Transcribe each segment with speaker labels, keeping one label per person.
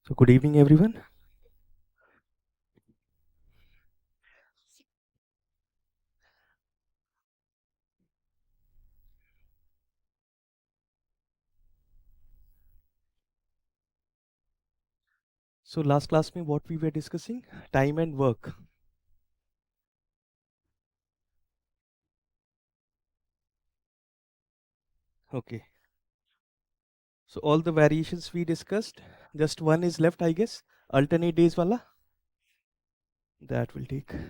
Speaker 1: So good evening everyone. So last class में what we were discussing, time and work. Okay. So all the variations we discussed, just one is left I guess, alternate days wala. That will take. Okay.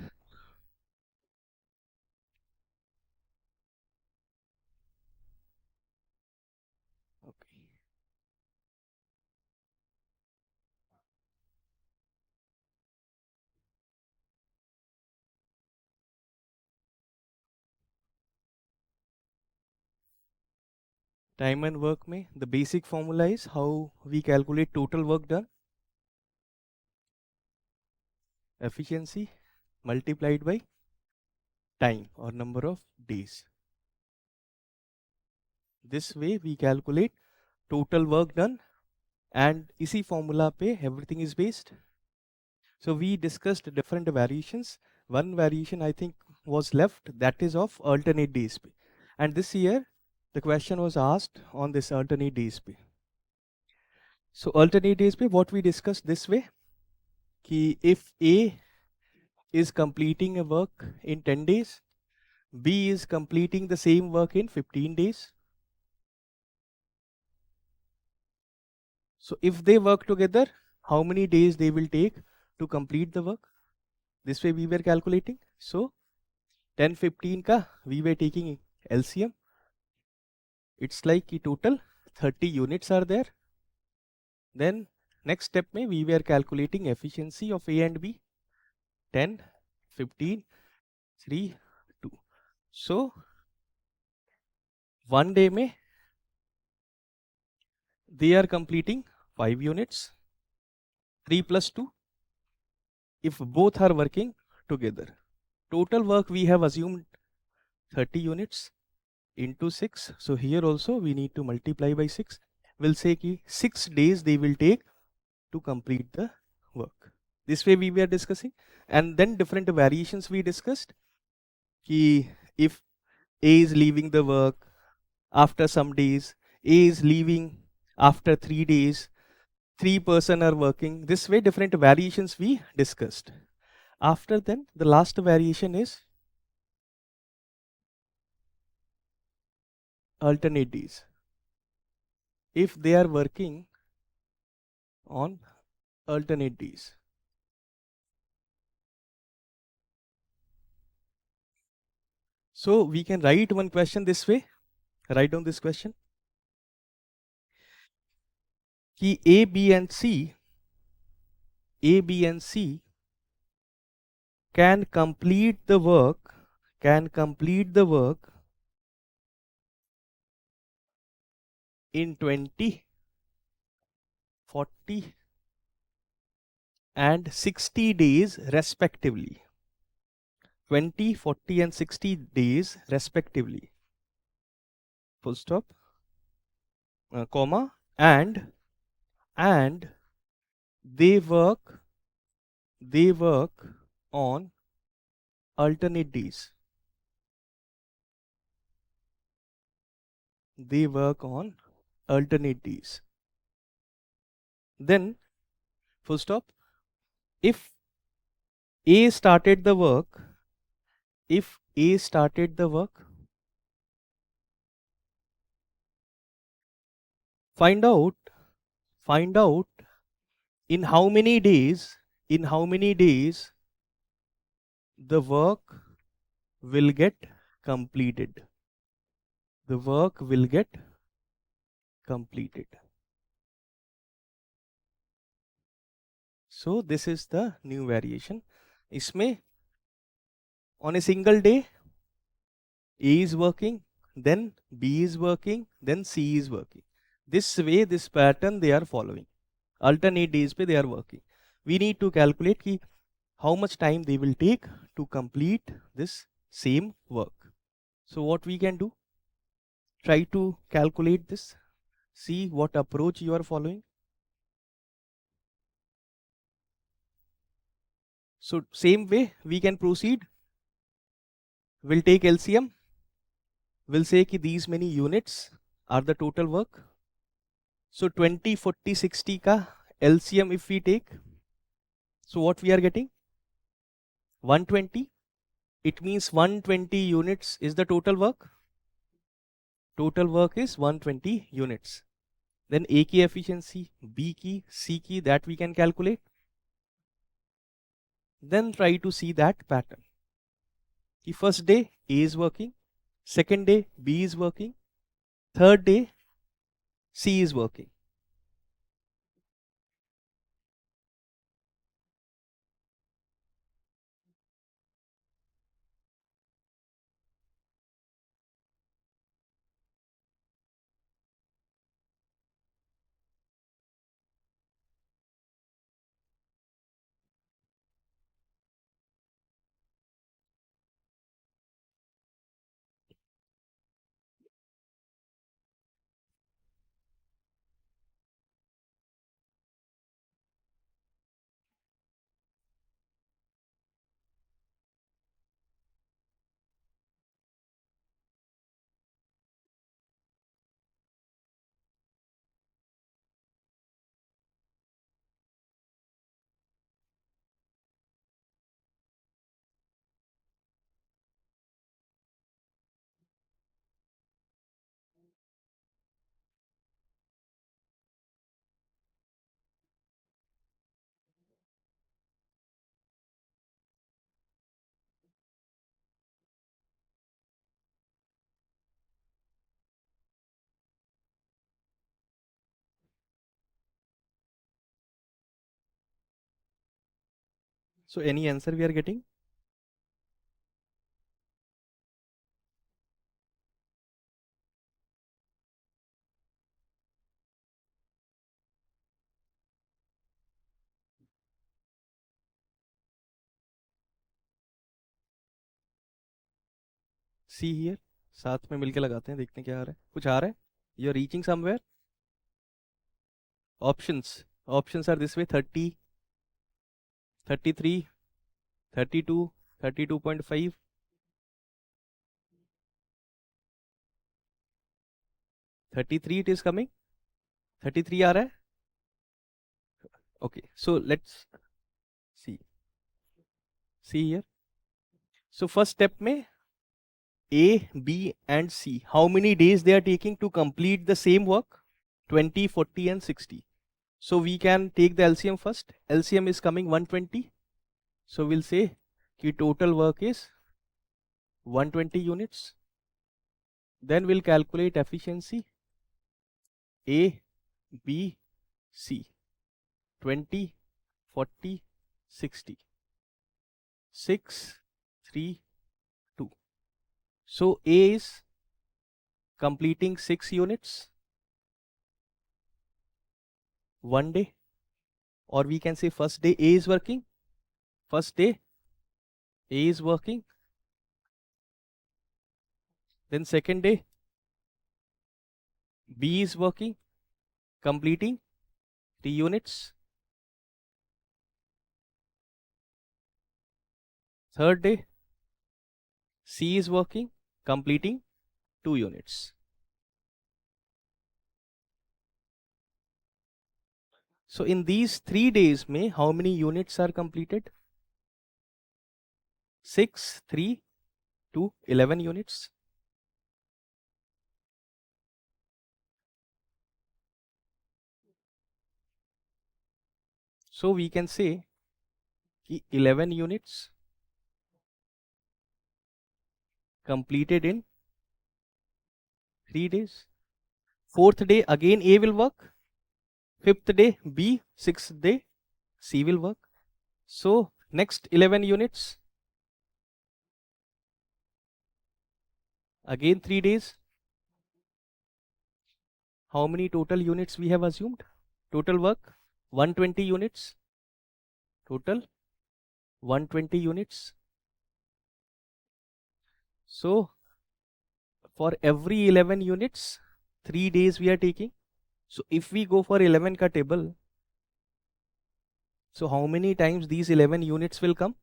Speaker 1: Time and work में the basic formula is how we calculate total work done. Efficiency multiplied by time or number of days. This way we calculate total work done and इसी formula पे everything is based. So we discussed different variations. One variation I think was left, that is of alternate days pay. And this year the question was asked on this alternate days pay. So alternate days pay, what we discussed this way, कि if A is completing a work in 10 days, B is completing the same work in 15 days. So if they work together, how many days they will take to complete the work? This way we were calculating. So 10, 15 ka we were taking LCM. It's like की total 30 units are there. Then next step में we were calculating efficiency of A and B. 10, 15, 3, 2. So one day में they are completing 5 units. 3 plus 2. If both are working together. Total work we have assumed 30 units into 6. So here also we need to multiply by 6. We'll say कि 6 days they will take to complete the work. This way we were discussing, and then different variations we discussed. Ki if A is leaving the work after some days, A is leaving after 3 days, 3 person are working. This way different variations we discussed. After then the last variation is alternate days. If they are working on alternate days. So we can write one question this way. Write down this question. Ki A, B and C can complete the work in 20, 40 and 60 days respectively. 20, 40 and 60 days respectively. Full stop. Comma. And they work on alternate days. They work on alternate days. Then full stop. If A started the work, find out in how many days the work will get completed. The work will get completed. So this is the new variation. इसमें on a single day A is working, then B is working, then C is working. This way, this pattern they are following. Alternate days pe they are working. We need to calculate ki how much time they will take to complete this same work. So what we can do, try to calculate this, see what approach you are following. So same way we can proceed. We'll take LCM. We'll say कि these many units are the total work. So 20, 40, 60 ka LCM if we take, so what we are getting? 120. It means 120 units is the total work. Total work is 120 units. Then A key efficiency, B key, C key, that we can calculate. Then try to see that pattern. The first day A is working, second day B is working, third day C is working. So any answer we are getting? See here, साथ में मिलके लगाते हैं, देखते हैं क्या आ रहा है. कुछ आ रहा है? You are reaching somewhere? Options. Options are this way: 30, 33, 32, 32.5. 33 it is coming. 33 आ रहा है. Okay, so let's see. See here. So first step में A, B and C, how many days they are taking to complete the same work? 20, 40 and 60. So we can take the LCM first. LCM is coming 120. So we'll say कि total work is 120 units. Then we'll calculate efficiency A, B, C. 20, 40, 60. 6, 3, 2. So A is completing 6 units one day, or we can say first day A is working. First day A is working. Then second day B is working, completing 3 units. Third day C is working, completing 2 units. So in these 3 days may how many units are completed? 6, 3, 2, 11 units. So we can say 11 units completed in 3 days. Fourth day again A will work. Fifth day B. Sixth day C will work. So next 11 units. Again 3 days. How many total units we have assumed? Total work 120 units. Total 120 units. So For every 11 units, 3 days we are taking. So if we go for 11 ka table, so how many times these 11 units will come?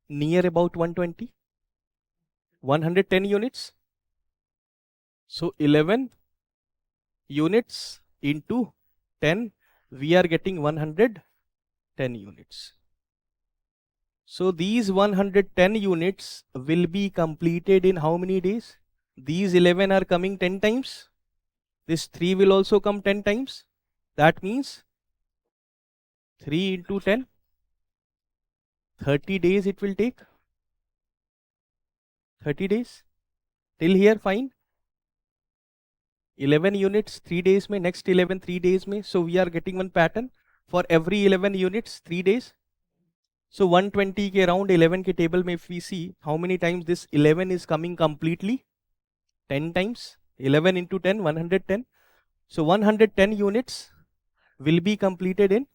Speaker 1: Near about 120, 110 units. So 11 units into 10, we are getting 110 units. So these 110 units will be completed in how many days? These 11 are coming 10 times. This 3 will also come 10 times. That means 3 into 10, 30 days it will take. 30 days. Till here fine. 11 units 3 days mein, next 11 3 days mein. So we are getting one pattern for every 11 units 3 days. So 120 ke around 11 ke table mein, if we see how many times this 11 is coming completely, 10 times. 11 into 10, 110. So 110 units will be completed in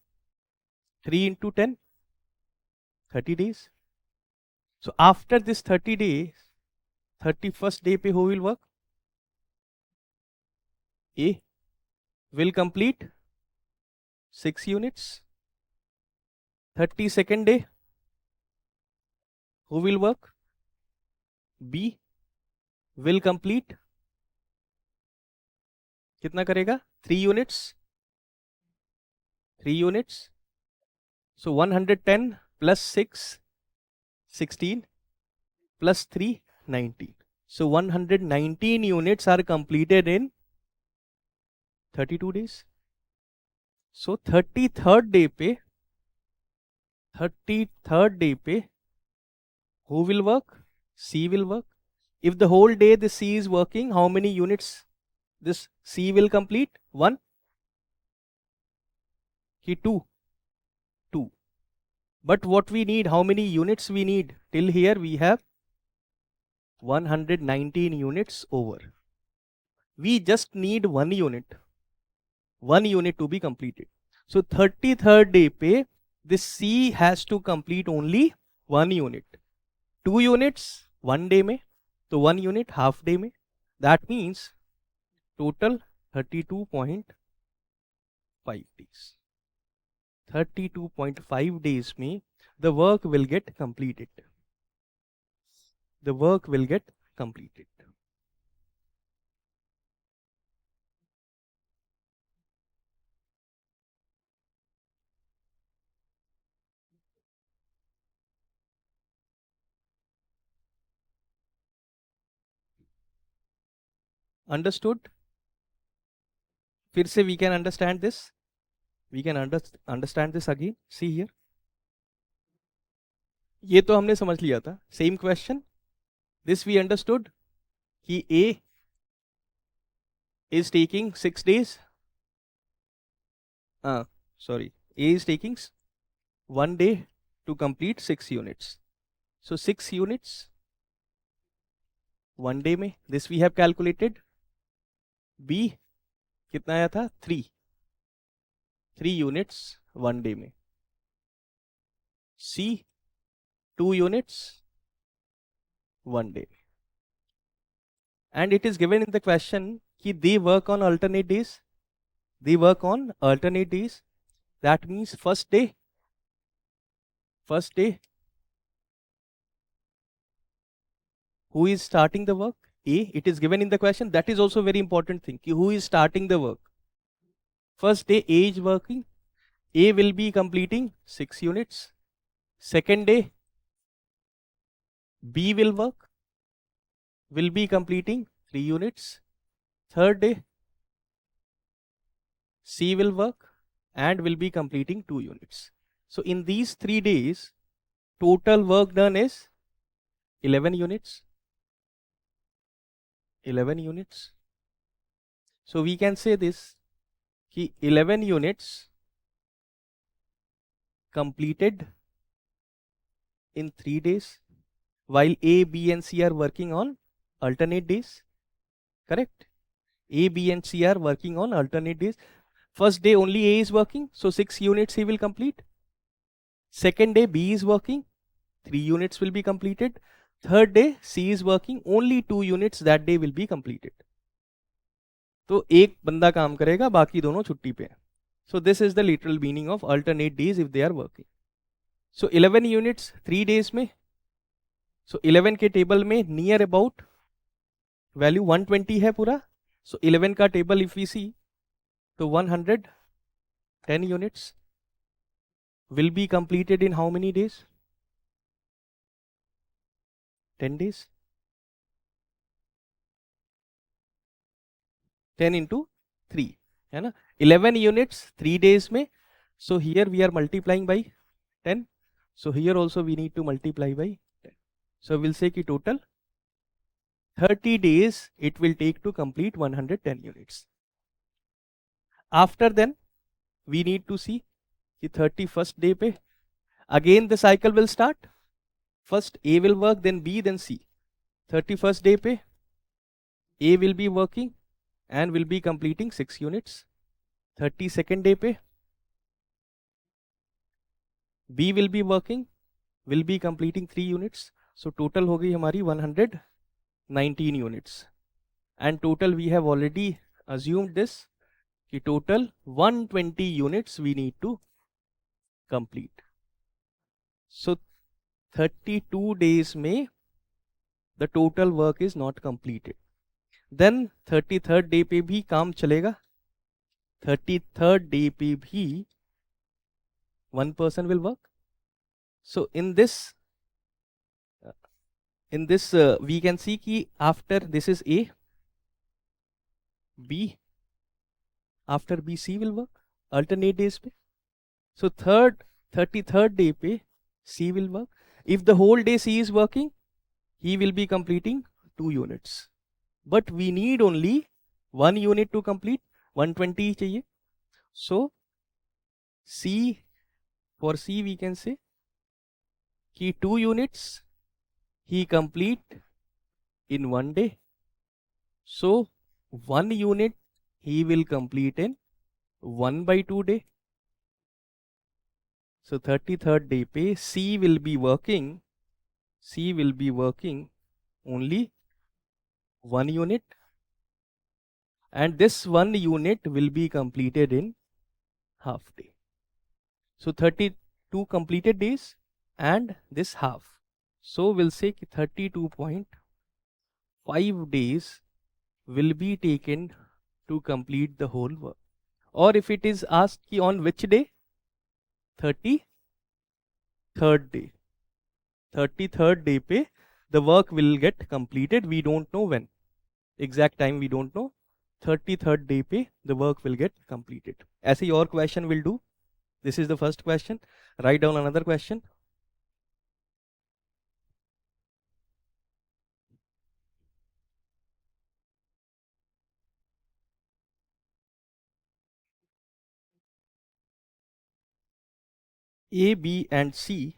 Speaker 1: 3 into 10, 30 days. So after this 30 days, 31st day pe who will work? A will complete 6 units. 32nd day, who will work? B will complete कितना करेगा? 3 units. 3 units. So 110 plus 6, 16 plus 3, 19. So 119 units are completed in 32 days. So 33rd day पे who will work? C will work. If the whole day the C is working, how many units this C will complete? 1? Ki 2? 2. But what we need, how many units we need? Till here we have 119 units over. We just need 1 unit. 1 unit to be completed. So 33rd day pe this C has to complete only 1 unit. 2 units 1 day mein, so 1 unit half day mein. That means total 32.5 days. 32.5 days mein the work will get completed. The work will get completed. Understood? फिर से we can understand this. We can understand this again. See here. ये तो हमने समझ लिया था. Same question. This we understood. कि A is taking 6 days. Sorry. A is taking 1 day to complete 6 units. So 6 units 1 day में. This we have calculated. B कितना आया था? 3. 3 units 1 day में. C 2 units 1 day. And it is given in the question that they work on alternate days. They work on alternate days. That means first day, who is starting the work? A. It is given in the question. That is also very important thing. Who is starting the work? First day A is working. A will be completing 6 units. Second day B will work. Will be completing 3 units. Third day C will work and will be completing 2 units. So in these 3 days, total work done is 11 units. 11 units. So we can say this, कि 11 units completed in 3 days, while A, B and C are working on alternate days. Correct? A, B and C are working on alternate days. First day only A is working, so 6 units he will complete. Second day B is working, 3 units will be completed. Third day, C is working, only 2 units that day will be completed. तो एक बंदा काम करेगा, बाकी दोनों छुट्टी पे हैं. So this is the literal meaning of alternate days if they are working. So 11 units 3 days में. So 11 के टेबल में नियर अबाउट वैल्यू 120 है पूरा. So 11 का टेबल इफ वी सी तो 110 units will be completed in how many days? 10 days. 10 into 3 है ना. 11 units 3 days में. So here we are multiplying by 10. So here also we need to multiply by 10. So we'll say कि total 30 days it will take to complete 110 units. After then we need to see कि 31st day पे again the cycle will start. First A will work, then B, then C. 31st day पे A will be working and will be completing 6 units. 32nd day पे B will be working, will be completing 3 units. So total हो गई हमारी 119 units. And total we have already assumed this कि total 120 units we need to complete. So 32 days में the total work is not completed. Then 33rd day पे भी काम चलेगा. 33rd day पे भी one person will work. So in this we can see कि after this is A, B, after B C will work alternate days पे. So 33rd day पे C will work. If the whole day C is working, he will be completing 2 units. But we need only 1 unit to complete. 120 चाहिए. So C, for C we can say कि 2 units he complete in 1 day. So 1 unit he will complete in 1/2 day. So 33rd day पे C will be working only 1 unit, and this 1 unit will be completed in half day. So 32 completed days and this half. So we'll say 32.5 days will be taken to complete the whole work. Or if it is asked on which day, 33rd day. 33rd day पे the work will get completed. We don't know when. Exact time we don't know. 33rd day पे the work will get completed. ऐसे और question will do. This is the first question. Write down another question. A, B and C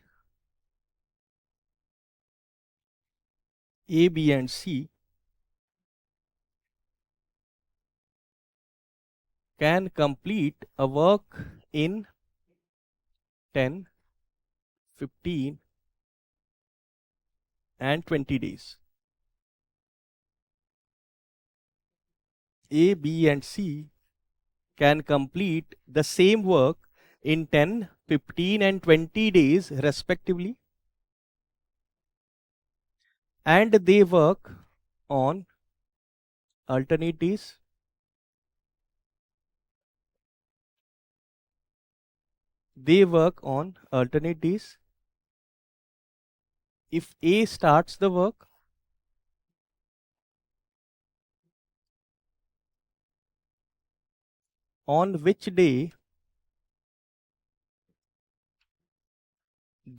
Speaker 1: can complete a work in 10, 15 and 20 days. A, B and C can complete the same work in 10, 15 and 20 days respectively, and they work on alternate days. They work on alternate days. If A starts the work on which day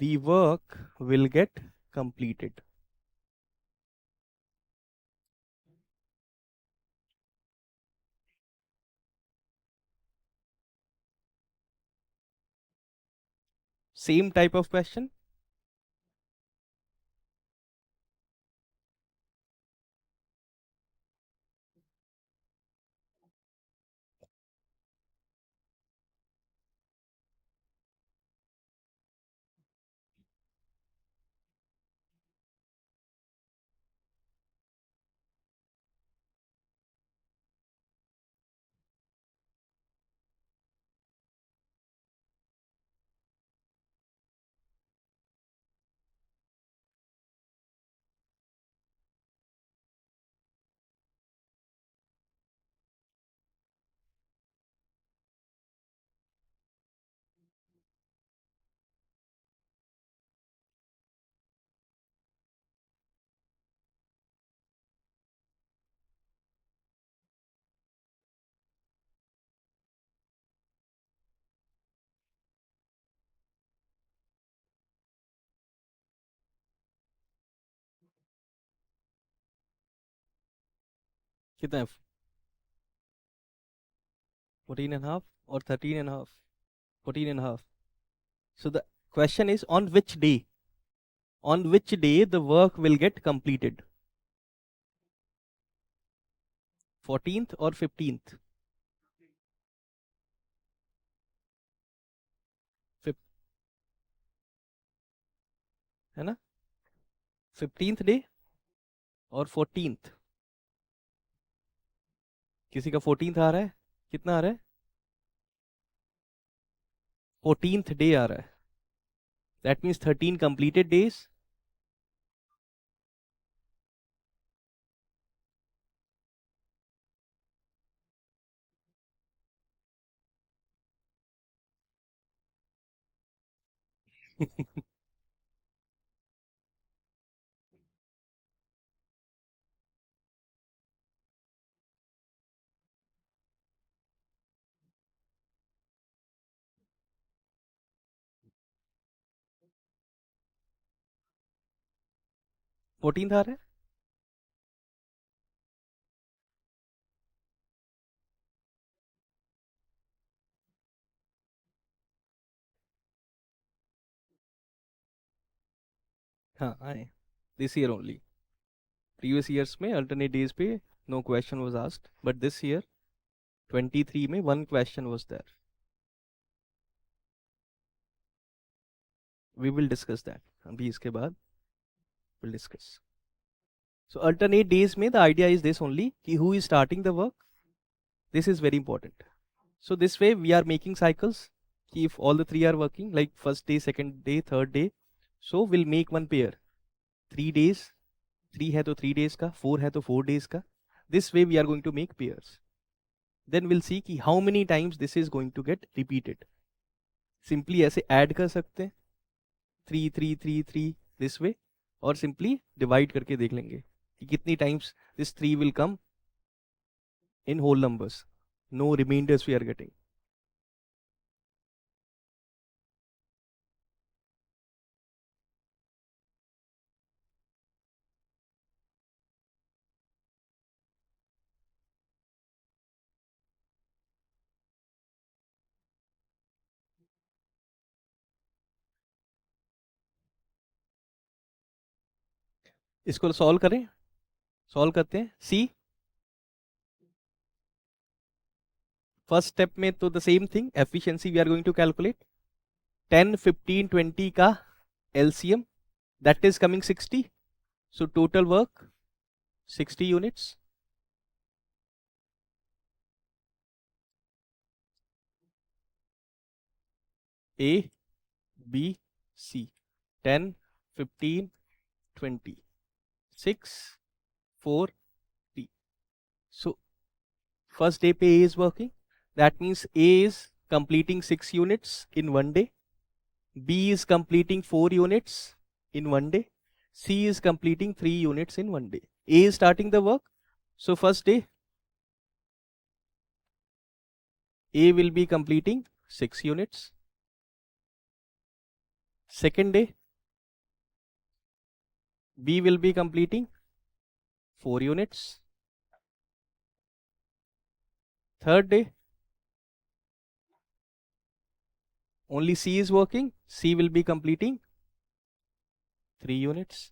Speaker 1: the work will get completed. Same type of question. कितना है? 14 and half or 13 and half? 14 and half. So the question is, on which day? On which day the work will get completed? 14th or 15th? है ना? 15th day और 14th. किसी का 14th आ रहा है? कितना आ रहा है? 14th डे आ रहा है. That means 13 completed days. है 14th आ रहा है. हाँ आए. This year only. Previous years में alternate days पे no question was asked, but this year 23 में one question was there. We will discuss that. अभी इसके बाद we'll discuss. So alternate days में the idea is this only कि who is starting the work. This is very important. So this way we are making cycles. कि if all the three are working, like first day, second day, third day, so we'll make one pair. 3 days, 3 है तो 3 days का, 4 है तो 4 days का. This way we are going to make pairs. Then we'll see कि how many times this is going to get repeated. Simply ऐसे add कर सकते हैं 3 3 3 3 this way, और simply divide करके देख लेंगे कि कितनी times this 3 will come in whole numbers. No remainders we are getting. इसको सॉल्व करें. सॉल्व करते हैं. सी फर्स्ट स्टेप में तो the same thing, efficiency we are going to calculate. 10 15 20 का LCM, that is coming 60. So total work 60 units. A B C. 10 15 20 6 4 3. So first day pay is working. That means A is completing 6 units in one day. B is completing 4 units in one day. C is completing 3 units in one day. A is starting the work. So first day A will be completing 6 units. Second day B will be completing 4 units. Third day only C is working. C will be completing 3 units.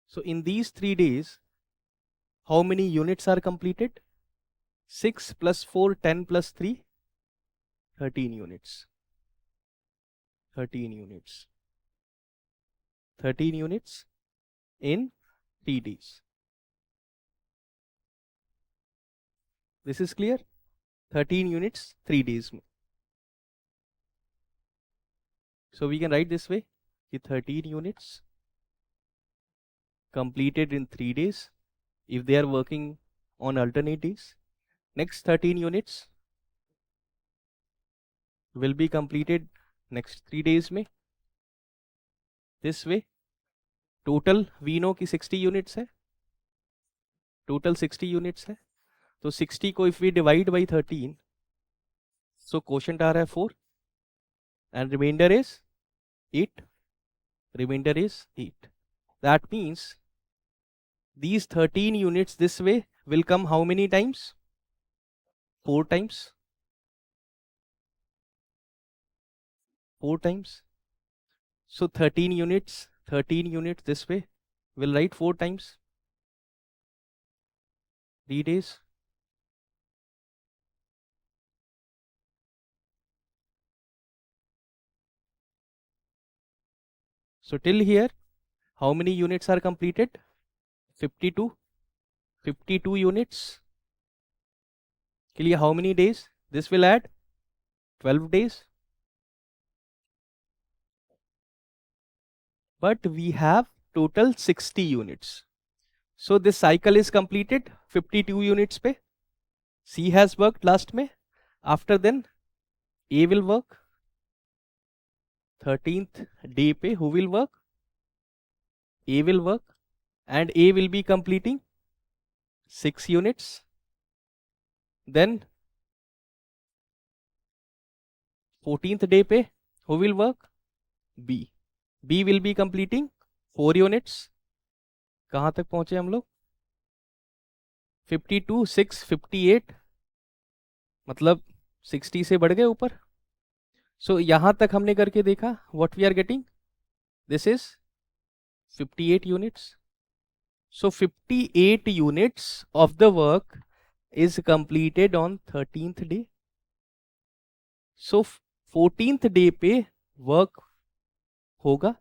Speaker 1: So in these 3 days, how many units are completed? 6 plus 4, 10 plus 3, 13 units. 13 units. 13 units in 3 days. This is clear? 13 units, 3 days. So we can write this way, 13 units completed in 3 days if they are working on alternate days. Next 13 units will be completed next 3 days में. This way, total we know कि 60 units है. Total 60 units है. तो 60 को if we divide by 13, so quotient आ रहा है 4 and remainder is 8. Remainder is 8. That means these 13 units this way will come how many times? 4 times. 4 times. So 13 units this way will write 4 times. 3 days. So till here, how many units are completed? 52. 52 units. Clear? How many days? This will add 12 days. But we have total 60 units. So this cycle is completed 52 units pe. C has worked last May. After then, A will work. 13th day pe who will work? A will work. And A will be completing 6 units. Then 14th day pe who will work? B. B will be completing 4 units. कहाँ तक पहुंचे हम लोग? 52, 6, 58 मतलब 60 से बढ़ गए ऊपर. So यहां तक हमने करके देखा. What we are getting? This is 58 units. So 58 units of the work is completed on 13th day. So 14th day पे work होगा.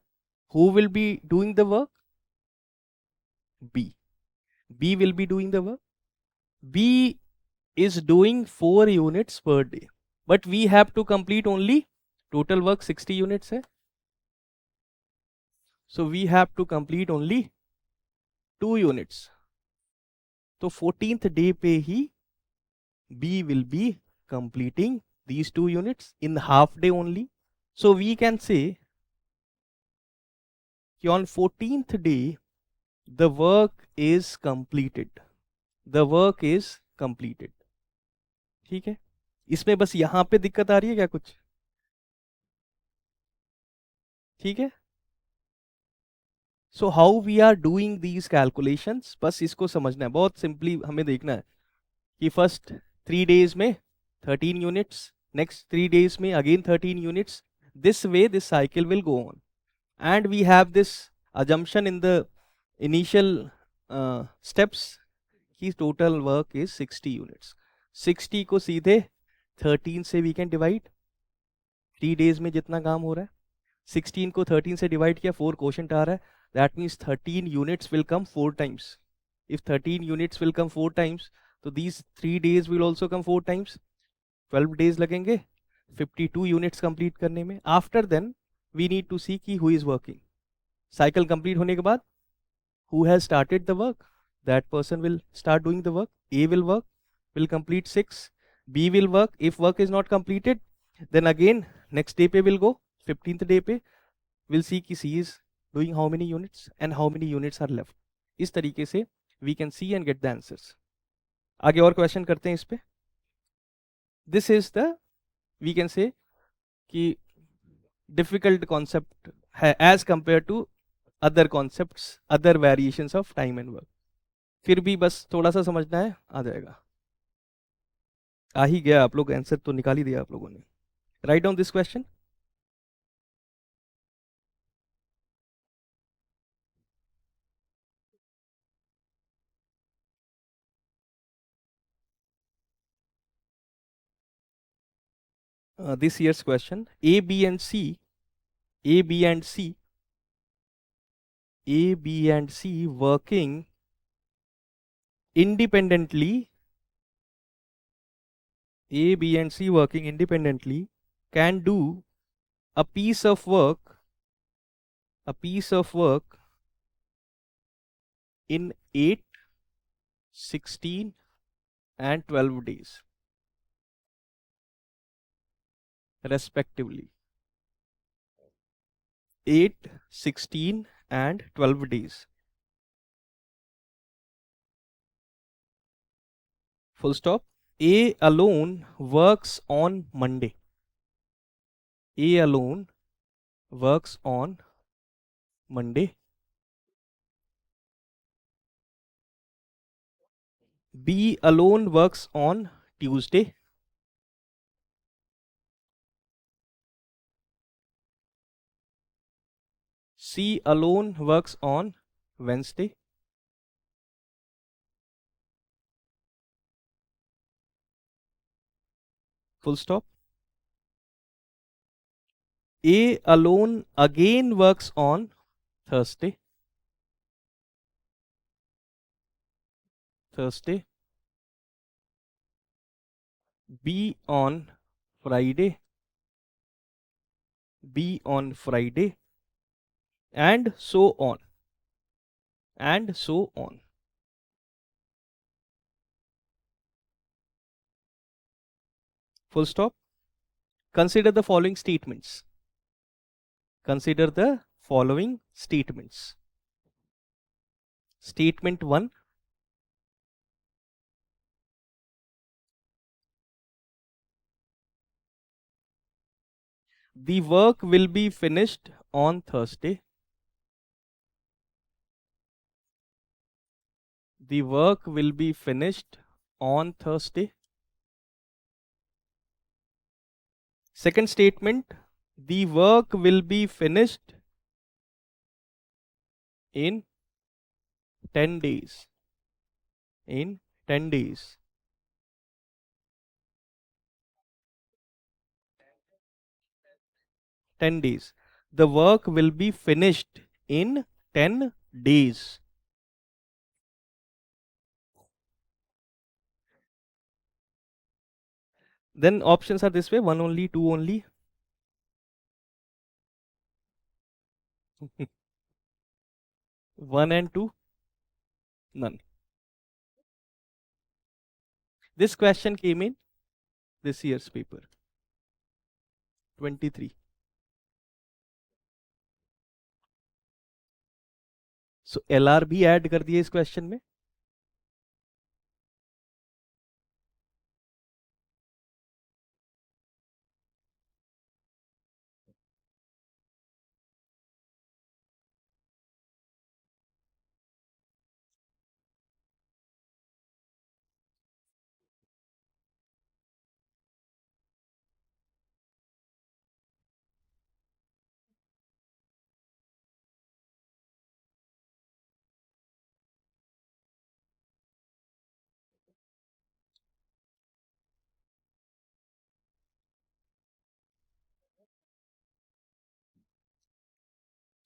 Speaker 1: Who will be doing the work? B. B will be doing the work. B is doing 4 units per day. But we have to complete only total work 60 units hai. So we have to complete only 2 units. So 14th day पे ही B will be completing these 2 units in half day only. So we can say कि on 14th day the work is completed. The work is completed. ठीक है. इसमें बस यहां पे दिक्कत आ रही है क्या कुछ? ठीक है. So how we are doing these calculations, बस इसको समझना है. बहुत सिंपली हमें देखना है कि फर्स्ट 3 days में 13 units, next 3 days में again 13 units. This way this cycle will go on. And we have this assumption in the initial steps कि total work is 60 units. 60 को सीधे 13 से we can divide. 3 days में जितना काम हो रहा है 16 को 13 से डिवाइड किया 4 क्वोशंट आ रहा है. That means 13 units will come 4 times. If 13 units will come 4 times, so these 3 days will also come 4 times. 12 days लगेंगे 52 units complete करने में. After then, we need to see कि who is working. Cycle complete होने के बाद, who has started the work? That person will start doing the work. A will work, will complete 6. B will work. If work is not completed, then again next day पे will go. 15th day पे we'll see कि C is doing how many units and how many units are left. इस तरीके से we can see and get the answers. आगे और question करते हैं इस पे. This is the we can say कि difficult concept है as compared to other concepts, other variations of time and work. फिर भी बस थोड़ा सा समझना है, आ जाएगा. आ ही गया. आप लोग आंसर तो निकाल ही दिया आप लोगों ने. Right down this question. This year's question. A, B and C working independently, A, B and C working independently can do a piece of work in 8, 16 and 12 days respectively. 8, 16 and 12 days. Full stop. A alone works on Monday. A alone works on Monday. B alone works on Tuesday. C alone works on Wednesday. Full stop. A alone again works on Thursday. Thursday. B on Friday. B on Friday. And so on. And so on. Full stop. Consider the following statements. Consider the following statements. Statement 1. The work will be finished on Thursday. The work will be finished on Thursday. Second statement, the work will be finished in 10 days. In 10 days. The work will be finished in 10 days. Then options are this way, 1 only, 2 only. 1 and 2, none. This question came in this year's paper, 23. So LR भी add कर दिए इस question में.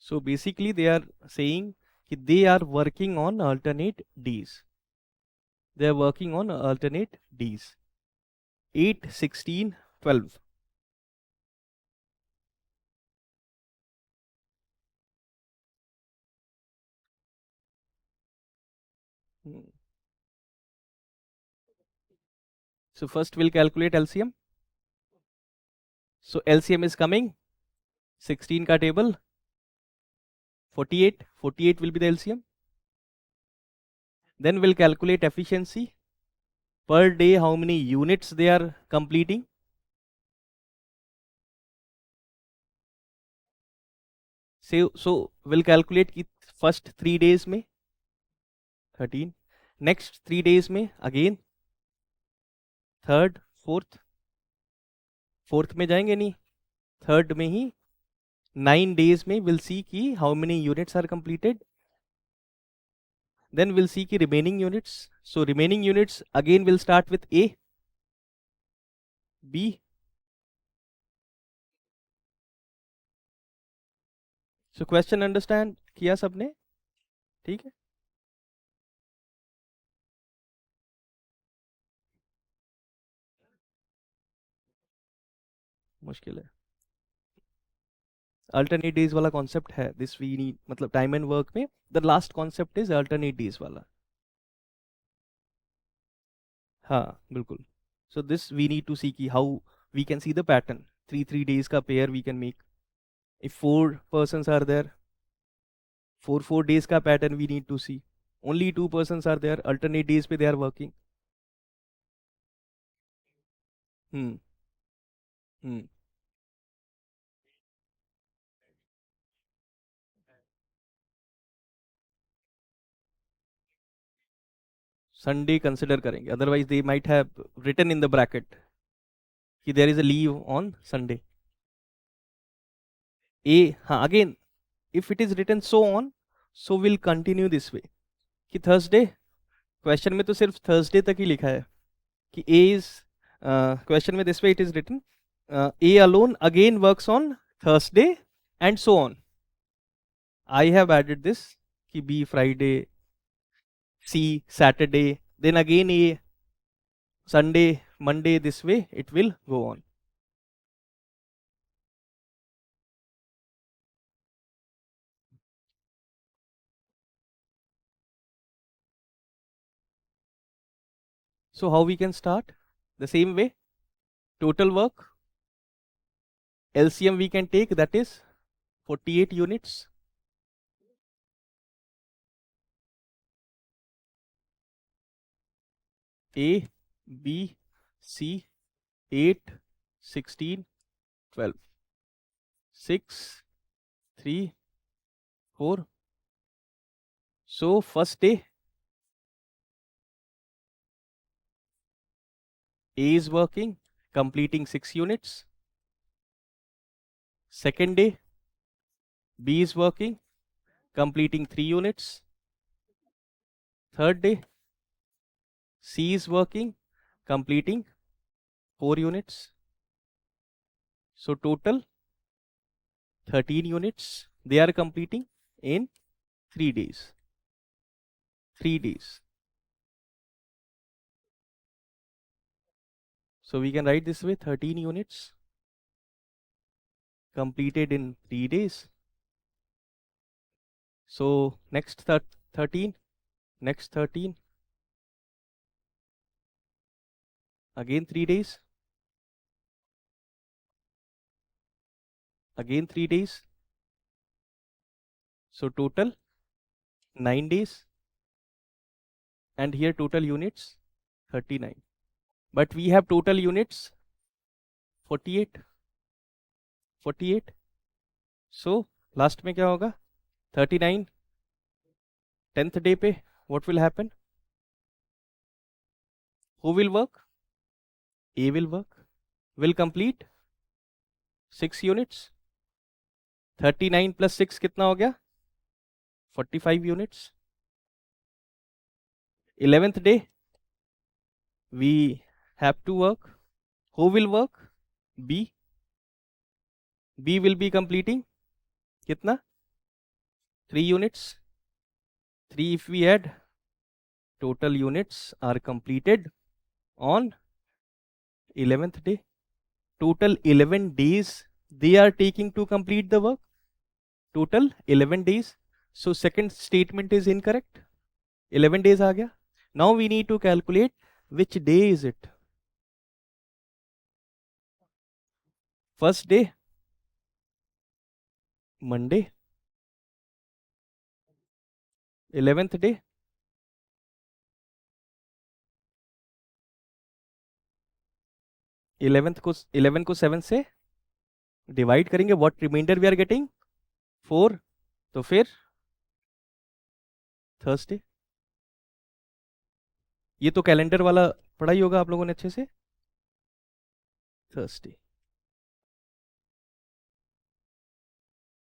Speaker 1: So basically they are saying that they are working on alternate days. They are working on alternate days. 8, 16, 12. So first we'll calculate LCM. So LCM is coming. 16 ka table. 48. 48 will be the LCM. Then we'll calculate efficiency. Per day, how many units they are completing. So we'll calculate first 3 days में 13. Next 3 days में again third, fourth में जाएंगे नहीं, third में ही 9 days में we'll see कि how many units are completed. Then we'll see कि remaining units. So remaining units again will start with A, B. So question understand किया सबने? ठीक है. मुश्किल है. अल्टरनेट डेज वाला कॉन्सेप्ट है, दिस वी नीड, मतलब टाइम एंड वर्क में the last concept is alternate days वाला. हाँ बिल्कुल. So this we need to see ki how we can see the pattern. 3 days ka pair we can make. If 4 persons are there, 4 days ka pattern we need to see. Only 2 persons are there. Alternate days pe they are working. Hmm. Hmm. Sunday consider करेंगे, otherwise they might have written in the bracket कि there is a leave on Sunday. Ah, हाँ, again if it is written so on, so will continue this way कि Thursday, question में तो सिर्फ Thursday तक ही लिखा है कि ए इज, क्वेश्चन में this way it is written a alone again works on Thursday and so on. I have added this कि B Friday, C Saturday, then again a Sunday, Monday, this way it will go on. So how we can start? The same way, total work, LCM we can take, that is 48 units. A, B, C, 8, 16, 12, 6, 3, 4. So first day, A is working, completing 6 units. Second day, B is working, completing 3 units. Third day, C is working, completing 4 units. So total 13 units they are completing in 3 days. 3 days. So we can write this way, 13 units completed in 3 days. So next 13, next 13, again 3 days, again 3 days. So total 9 days, and here total units 39. But we have total units 48. 48. So last में क्या होगा? 39. 10th day पे what will happen? Who will work? A will work. Will complete 6 units. 39 plus 6 कितना हो गया? 45 units. 11th day we have to work. Who will work? B. B will be completing कितना? 3 units. 3 if we add, total units are completed on 11th day. Total 11 days they are taking to complete the work. Total 11 days. So second statement is incorrect. 11 days आ गया. Now we need to calculate which day is it. First day, Monday. 11th day, 11 को 7 से divide करेंगे. What remainder we are getting? 4. तो फिर Thursday. ये तो calendar वाला पढ़ा ही होगा आप लोगों ने अच्छे से. Thursday,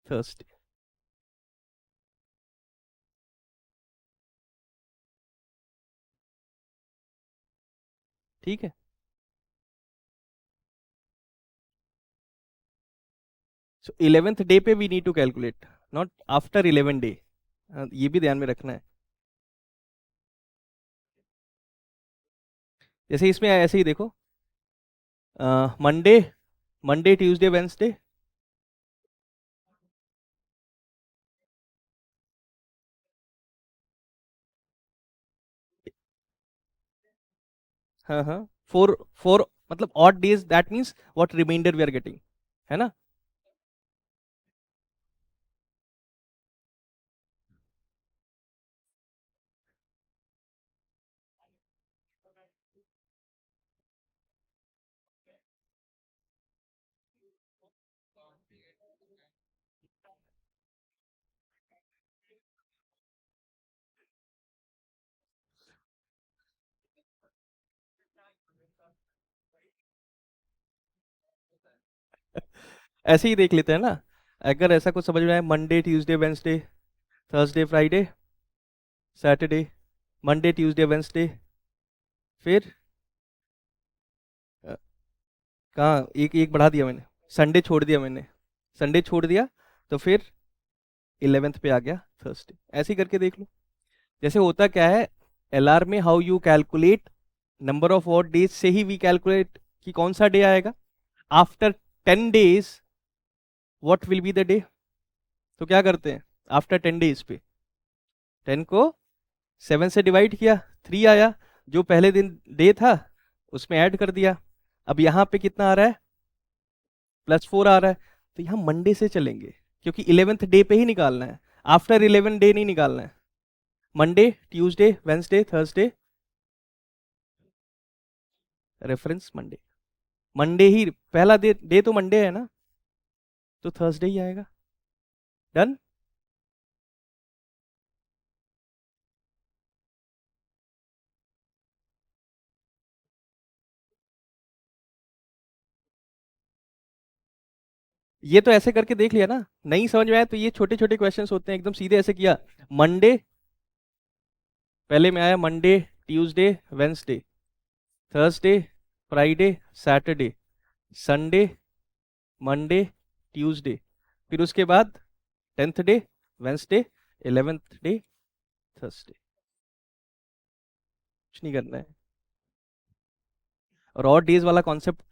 Speaker 1: Thursday. ठीक है. सो 11th डे पे we need to calculate, not after 11 day. ये भी ध्यान में रखना है. जैसे इसमें ऐसे ही देखो, मंडे, मंडे, ट्यूसडे, वेंसडे. हाँ हाँ, 4 4 मतलब odd days, that means what remainder we are getting, है ना. ऐसे ही देख लेते हैं ना, अगर ऐसा कुछ समझ में आए, Monday Tuesday Wednesday Thursday Friday Saturday, Monday Tuesday Wednesday, फिर कहाँ एक एक बढ़ा दिया मैंने, संडे छोड़ दिया मैंने, संडे छोड़ दिया तो फिर 11th पे आ गया थर्सडे। ऐसे ही करके देख लो। जैसे होता क्या है, एलआर में how you calculate number of what days से ही वी कैलकुलेट कि कौन सा डे आएगा। After 10 days what will be the day. तो क्या करते हैं, आफ्टर 10 days पे 10 को 7 से डिवाइड किया, 3 आया, जो पहले दिन डे था उसमें ऐड कर दिया। अब यहाँ पे कितना आ रहा है, +4 आ रहा है, तो यहाँ मंडे से चलेंगे क्योंकि 11th डे पे ही निकालना है, आफ्टर 11 डे नहीं निकालना है। Monday Tuesday Wednesday Thursday, reference Monday, Monday ही पहला डे तो मंडे है ना, तो थर्सडे ही आएगा। डन। ये तो ऐसे करके देख लिया ना, नहीं समझ में आया तो ये छोटे छोटे क्वेश्चंस होते हैं, एकदम सीधे ऐसे किया। मंडे पहले में आया, Monday Tuesday Wednesday Thursday Friday Saturday Sunday Monday Tuesday, फिर उसके बाद 10th day Wednesday 11th day Thursday. कुछ नहीं करना है। और ऑड डेज वाला कॉन्सेप्ट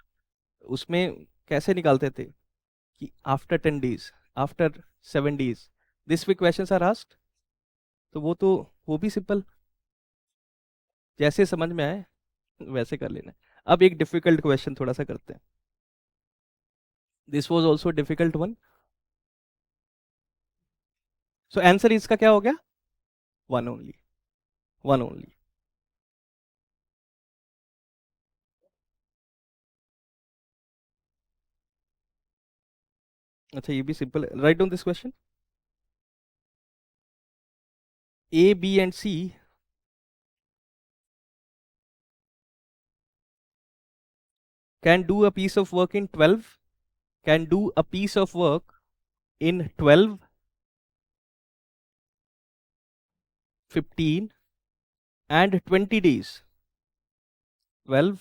Speaker 1: उसमें कैसे निकालते थे कि after 10 days, after 7 days this way questions are asked, तो वो भी सिंपल, जैसे समझ में आए वैसे कर लेना है। अब एक डिफिकल्ट क्वेश्चन थोड़ा सा करते हैं। This was also difficult one. So answer इसका क्या हो गया, वन ओनली, वन ओनली। अच्छा ये भी सिंपल है, write down this question. A B and C can do a piece of work in 12, can do a piece of work in 12, 15 and 20 days, 12,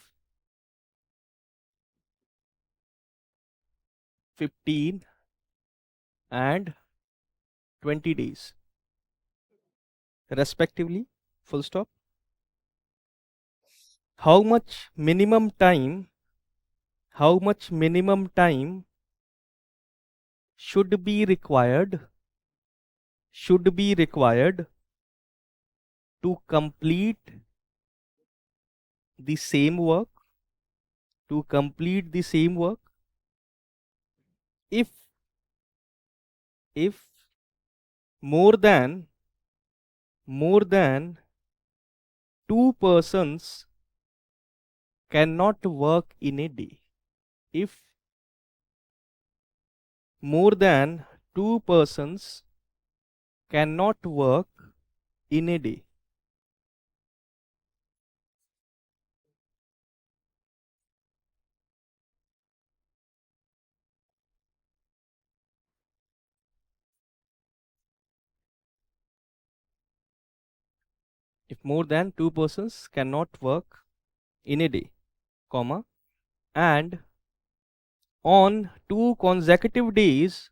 Speaker 1: 15 and 20 days respectively, full stop. How much minimum time, how much minimum time should be required, should be required to complete the same work, to complete the same work if if more than two persons cannot work in a day, if more than two persons cannot work in a day, if more than two persons cannot work in a day, comma, and on two consecutive days,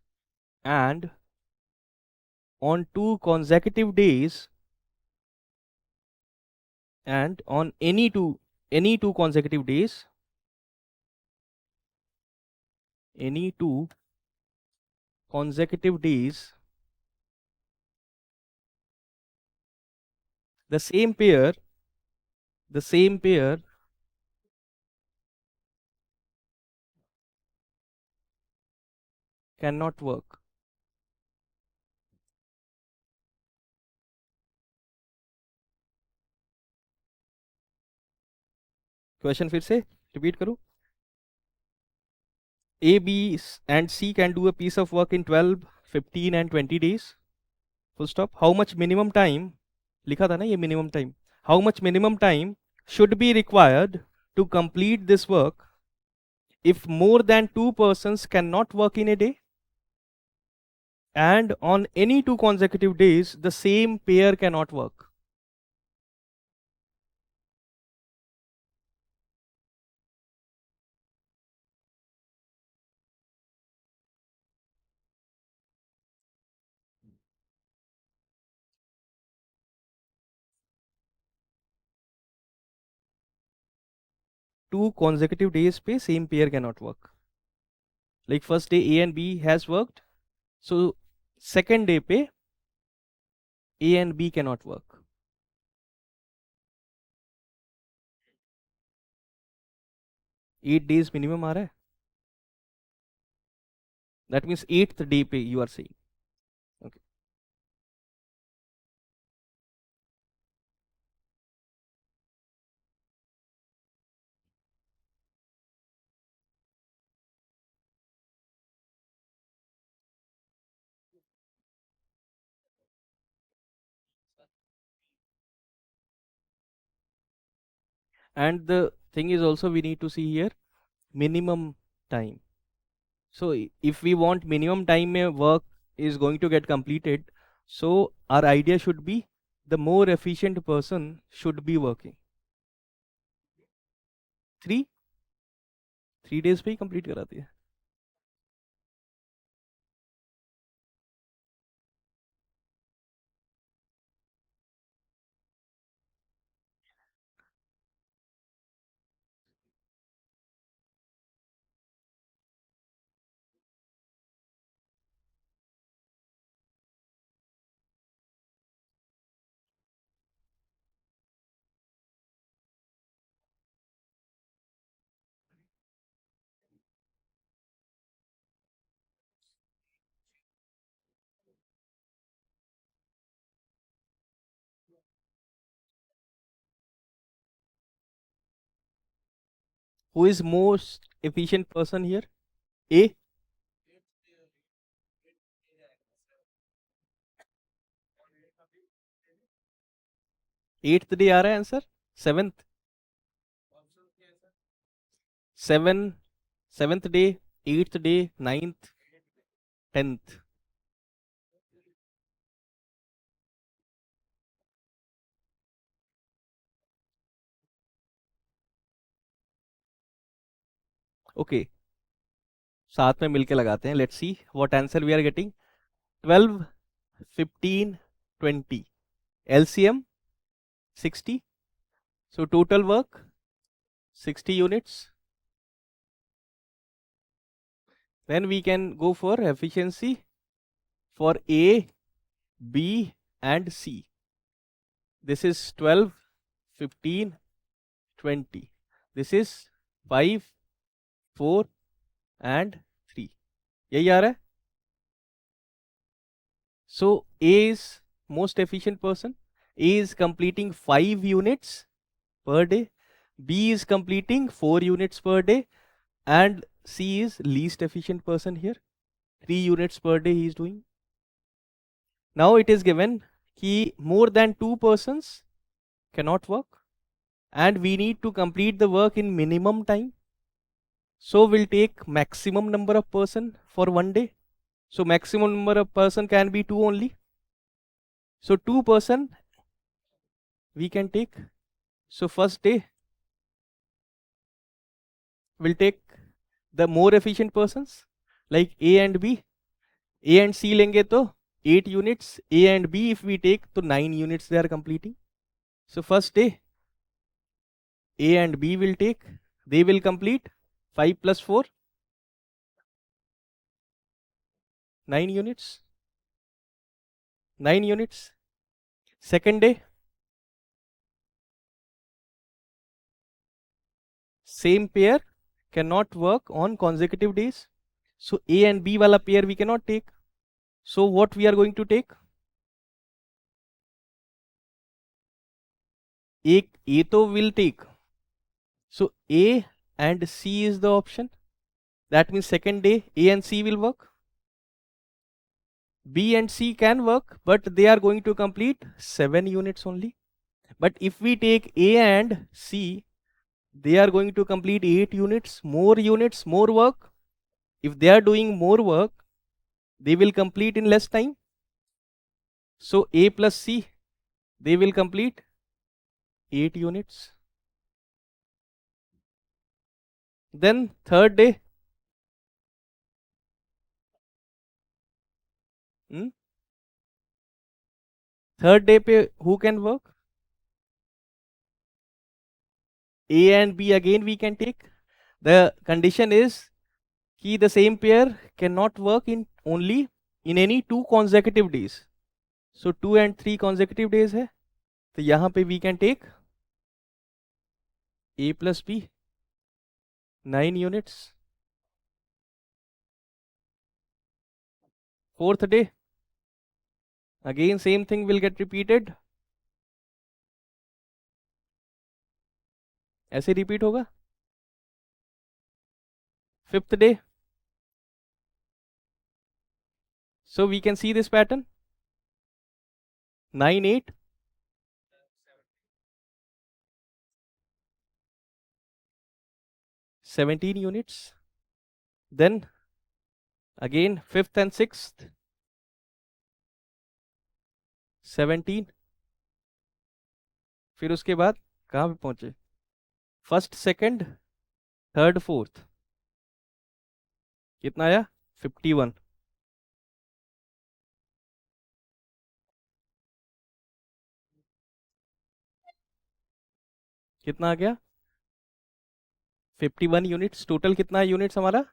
Speaker 1: and on two consecutive days, and on any two consecutive days, any two consecutive days, the same pair, the same pair cannot work. Question फिर से repeat करूं। A, B and C can do a piece of work in 12, 15 and 20 days. Full stop. How much minimum time, लिखा था ना ये minimum time. How much minimum time should be required to complete this work if more than 2 persons cannot work in a day, and on any 2 consecutive days, the same pair cannot work. Two consecutive days पे same pair cannot work. Like first day A and B has worked, so second day पे A and B cannot work. 8 days minimum आ रहा है. That means 8th day पे you are saying. Okay. And the thing is also we need to see here minimum time. So if we want minimum time mein work is going to get completed, so our idea should be the more efficient person should be working. 3 days पे ही complete कराती है. Who is most efficient person here? A. 8th day आ रहा है answer. 7th. 7th day, 8th day, 9th, 10th. Okay, साथ में मिलके लगाते हैं. Let's see what answer we are getting. 12, 15, 20. LCM 60. So total work 60 units. Then we can go for efficiency for A, B and C. This is 12, 15, 20. This is 5, 4 and 3. यही आ रहा है. So A is most efficient person. A is completing 5 units per day. B is completing 4 units per day. And C is least efficient person here. 3 units per day he is doing. Now it is given कि more than 2 persons cannot work. And we need to complete the work in minimum time. So we'll take maximum number of person for one day. So maximum number of person can be 2 only. So 2 person we can take. So first day we'll take the more efficient persons like A and B. A and C लेंगे तो 8 units. A and B if we take तो 9 units they are completing. So first day A and B will take. They will complete 5 plus 4. 9 units. 9 units. Second day same pair cannot work on consecutive days. So A and B wala pair we cannot take. So what we are going to take? A to will take. So A and C is the option. That means second day A and C will work. B and C can work, but they are going to complete 7 units only. But if we take A and C, they are going to complete 8 units, more work. If they are doing more work, they will complete in less time. So A plus C, they will complete 8 units. Then third day, hmm? Third day पे who can work? A and B again we can take. The condition is कि the same pair cannot work in only in any 2 consecutive days. So 2 and 3 consecutive days है. तो यहाँ पे we can take A plus B 9 units. Fourth day, again same thing will get repeated. ऐसे repeat होगा. Fifth day, so we can see this pattern. 9, 8. 17 units. Then again 5th and 6th 17. फिर उसके बाद कहाँ पे पहुंचे? First, second, third, fourth. कितना आया? 51. कितना आ गया? 51 यूनिट्स. टोटल कितना यूनिट्स हमारा?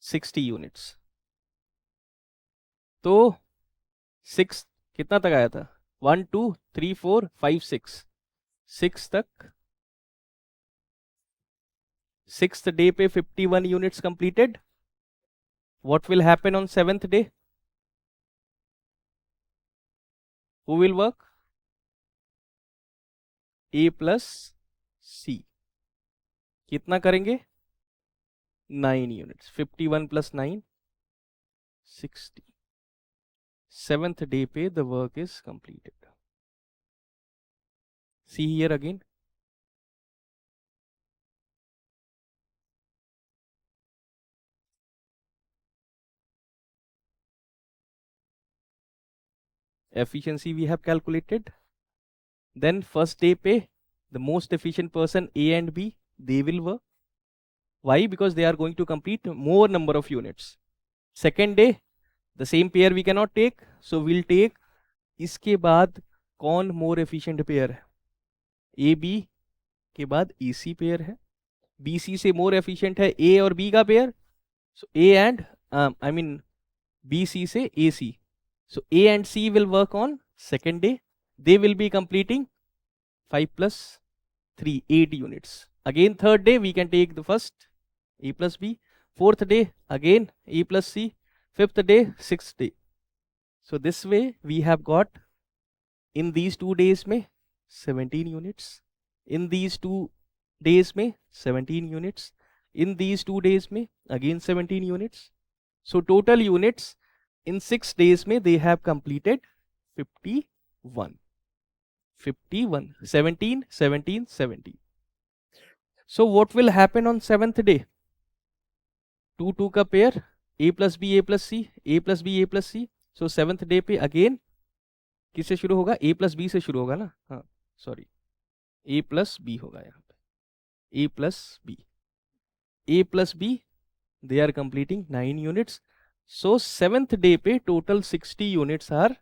Speaker 1: 60 यूनिट्स. तो 6 कितना तक आया था? 1 2 3 4 5 6. 6 तक. 6th डे पे 51 units completed. What will happen on 7th day? Who will work? A plus C. कितना करेंगे? 9 यूनिट्स. 51 प्लस 9 60. 7th day पे the work is completed. See here again. Efficiency we have calculated. Then first day पे the most efficient person A and B, they will work. Why? Because they are going to complete more number of units. Second day the same pair we cannot take, so we'll take इसके बाद कौन more efficient pair है? AB के बाद EC pair है. BC से more efficient है A और B का pair. So A and I mean BC से AC. So A and C will work on second day. They will be completing 5 plus 3, 8 units. Again third day we can take the first A plus B. Fourth day again A plus C. Fifth day, sixth day. So this way we have got in these 2 days में 17 units. In these 2 days में 17 units. In these 2 days में again 17 units. So total units in 6 days में they have completed 51. 51. 17, 17, 17. So what will happen on 7th day? 2 2 का pair A plus B A plus C, A plus B A plus C. So 7th day पे again किससे शुरू होगा? A plus B से शुरू होगा ना. हाँ सॉरी, A plus B होगा यहाँ पे. A plus B. A plus B, they are completing 9 units. So 7th day पे total 60 units are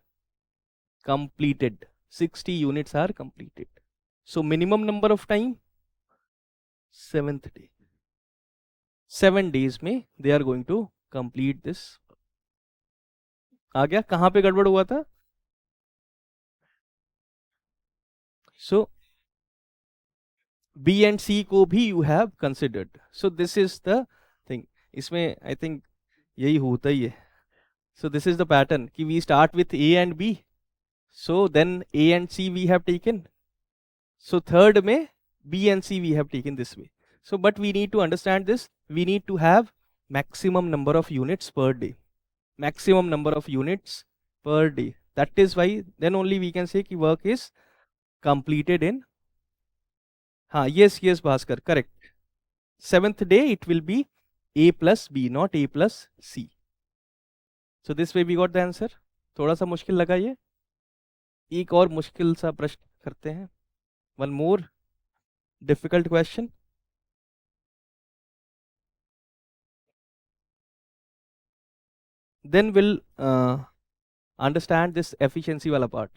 Speaker 1: completed. 60 units are completed. So minimum number of time 7th day. 7 days में they are going to complete this. आ गया? कहाँ पे गड़बड़ हुआ था? So B and C को भी you have considered. So this is the thing. इसमें I think यही होता ही है. So this is the pattern कि we start with A and B. So then A and C we have taken. So third में B and C we have taken this way. So but we need to understand this. We need to have maximum number of units per day. Maximum number of units per day. That is why then only we can say कि work is completed in हाँ, yes Bhaskar, correct. 7th day it will be a plus b, not a plus c. So this way we got the answer. थोड़ा सा मुश्किल लगा ये, एक और मुश्किल सा प्रश्न करते हैं. One more difficult question. Then we'll understand this efficiency wala part.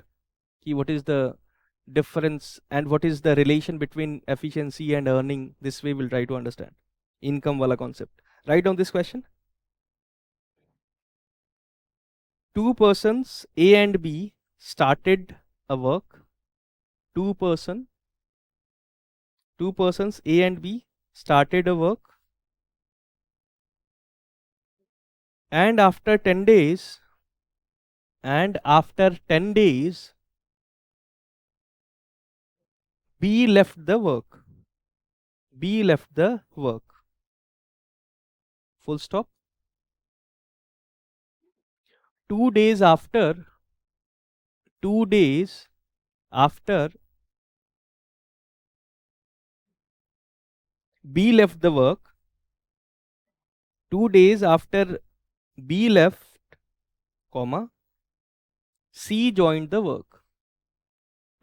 Speaker 1: Ki what is the difference and what is the relation between efficiency and earning. This way we'll try to understand. Income wala concept. Write down this question. Two persons A and B started a work. Two persons A and B started a work, and after 10 days, B left the work. B left the work. Full stop. 2 days after, 2 days after B left the work, 2 days after B left, comma, C joined the work.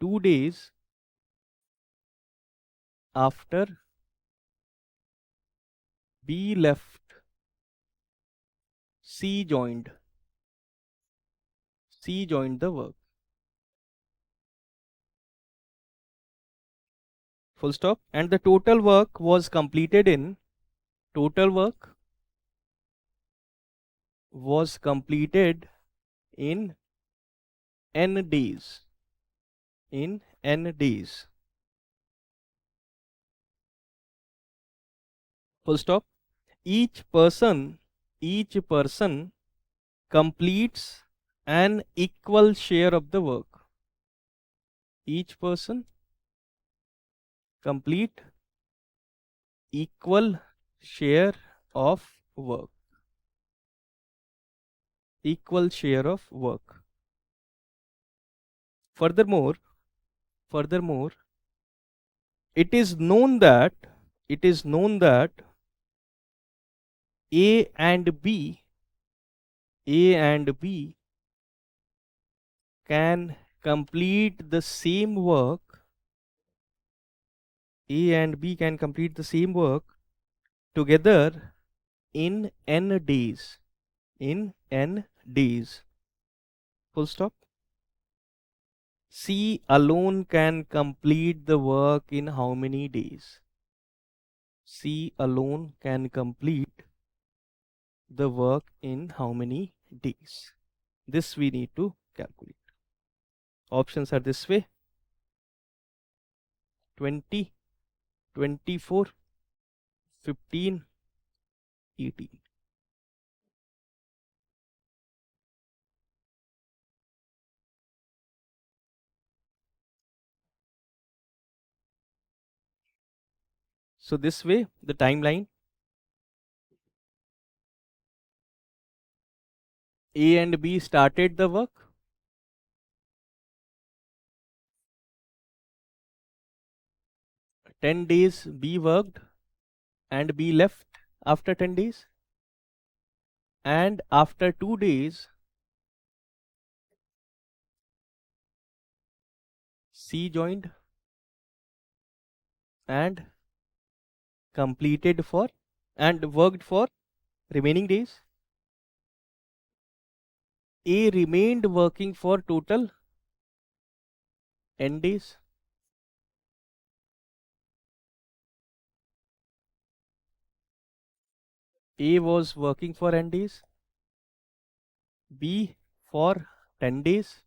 Speaker 1: 2 days after B left, C joined the work. Full stop. And the total work was completed in, total work was completed in n days. In n days. Full stop. Each person completes an equal share of the work. Each person complete equal share of work. Equal share of work. Furthermore, it is known that A and B can complete the same work. A and B can complete the same work together in n days. In n days. Full stop. C alone can complete the work in how many days? C alone can complete the work in how many days? This we need to calculate. Options are this way: 20, 24, 15, 18. So this way, the timeline: A and B started the work. 10 days B worked and B left after 10 days. And after 2 days, C joined and completed for and worked for remaining days. A remained working for total n days. A was working for n days, B for 10 days,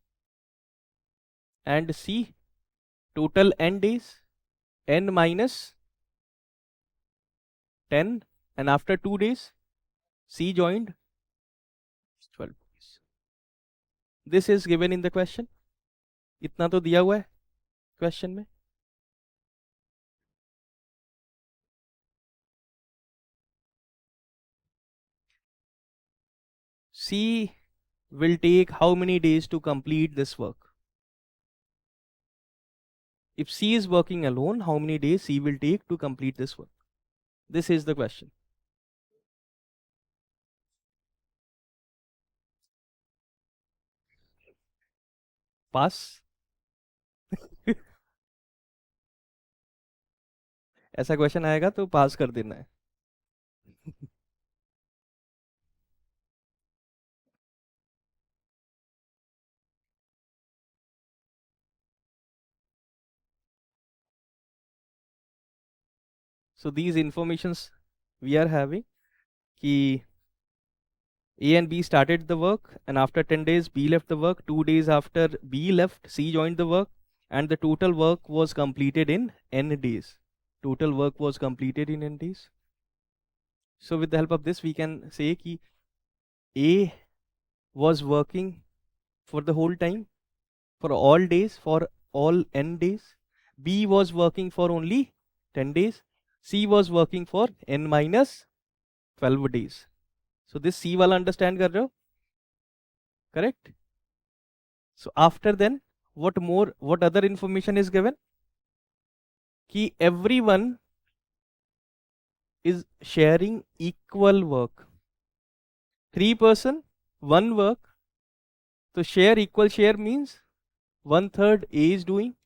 Speaker 1: and C total n days, n minus 10, and after 2 days C joined 12 days. This is given in the question. इतना तो दिया हुआ है question में. C will take how many days to complete this work? If C is working alone, how many days C will take to complete this work? This is the question. Pass. ऐसा question आएगा तो पास कर देना है. So these informations we are having कि A and B started the work, and after 10 days B left the work. 2 days after B left, C joined the work, and the total work was completed in n days. Total work was completed in n days. So with the help of this, we can say कि A was working for the whole time, for all days, for all n days. B was working for only 10 days. C was working for n minus 12 days. So this C वाला understand कर रहे हो? Correct? So after then, what other information is given? Ki everyone is sharing equal work. 3 person, 1 work. So share equal share means 1/3 A is doing,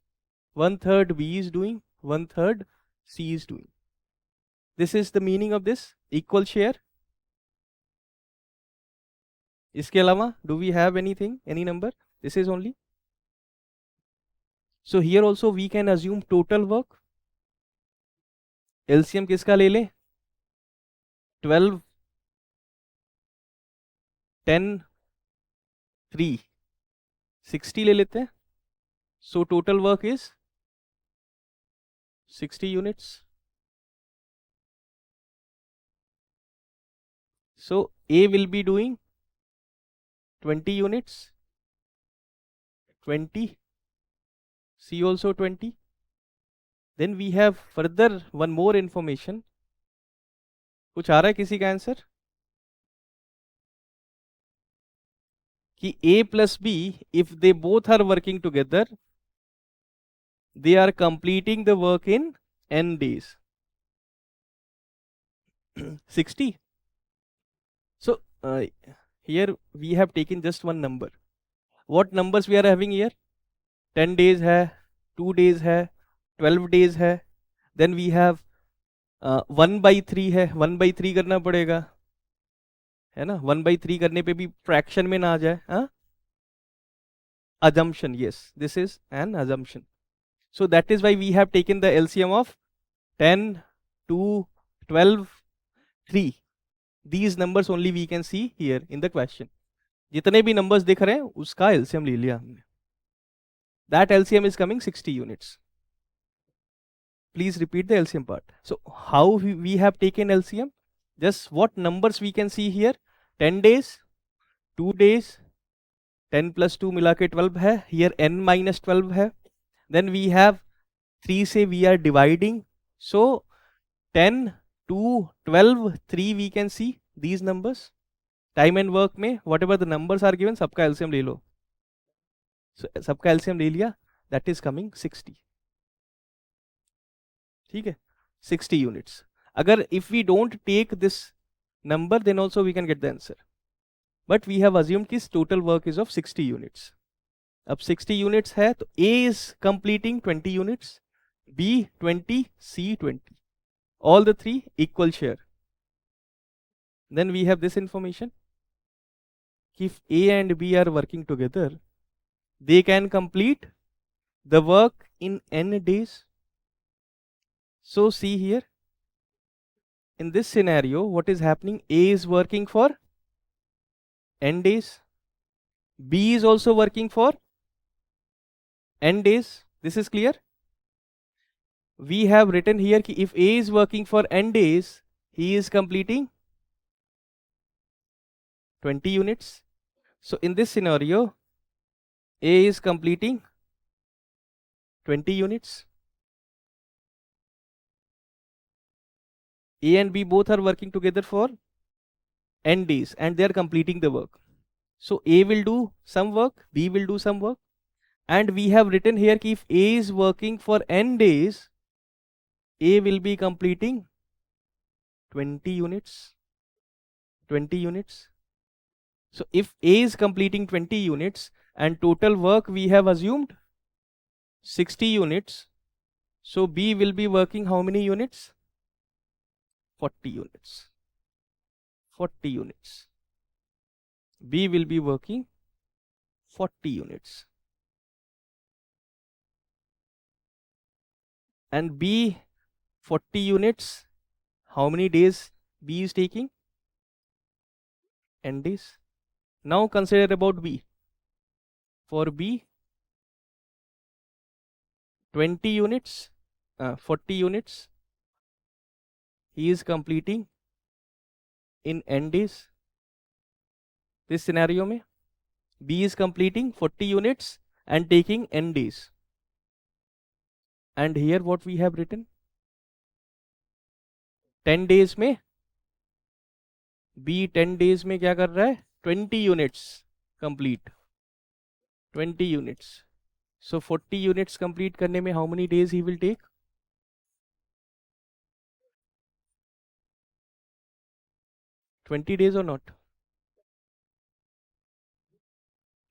Speaker 1: 1/3 B is doing, 1/3 C is doing. This is the meaning of this equal share. इसके अलावा, do we have anything, any number? This is only. So here also we can assume total work. LCM किसका ले ले? 12, 10, 3, 60 ले लेते हैं. So total work is 60 units. So A will be doing 20 units, 20, C also 20. Then we have further one more information. कुछ आ रहा है किसी का आंसर? कि A plus B, if they both are working together, they are completing the work in n days. 60. So here we have taken just one number. What numbers we are having here? 10 days है, 2 days है, 12 days है. Then we have 1/3 है, 1/3 करना पड़ेगा, है ना? 1/3 करने पे भी फ्रैक्शन में ना आ जाए. हाँ, assumption. Yes, this is an assumption. So that is why we have taken the LCM of 10, 2, 12, 3. These numbers only we can see here in the question. जितने भी numbers दिख रहे हैं उसका LCM ले लिया हमने. That LCM is coming 60 units. Please repeat the LCM part. So how we have taken LCM? Just what numbers we can see here? 10 days, 2 days, 10 plus 2 मिला के 12 है. Here n minus 12 है. Then we have 3 से we are dividing. So 10, 2, 12, 3 we can see these numbers. Time and work में whatever the numbers are given सबका LCM ले लो. So सबका LCM ले लिया. That is coming 60. ठीक है, 60 units. अगर if we don't take this number, then also we can get the answer. But we have assumed कि total work is of 60 units. अब 60 units है तो A is completing 20 units, B 20, C 20. All the three equal share. Then we have this information. If A and B are working together, they can complete the work in n days. So see here, in this scenario, what is happening? A is working for n days. B is also working for n days. This is clear? We have written here कि if A is working for n days, he is completing 20 units. So in this scenario, A is completing 20 units. A and B both are working together for n days and they are completing the work. So A will do some work, B will do some work, and we have written here कि if A is working for n days, A will be completing 20 units. 20 units. So if A is completing 20 units and total work we have assumed 60 units, so B will be working how many units? 40 units. 40 units. B will be working 40 units. And B 40 units, how many days B is taking? N days. Now consider about B. For B 20 units, 40 units he is completing in n days. This scenario mein B is completing 40 units and taking n days. And here what we have written, 10 days में B 10 days में क्या कर रहा है? 20 units complete. 20 units. So 40 units complete करने में how many days he will take? 20 days or not?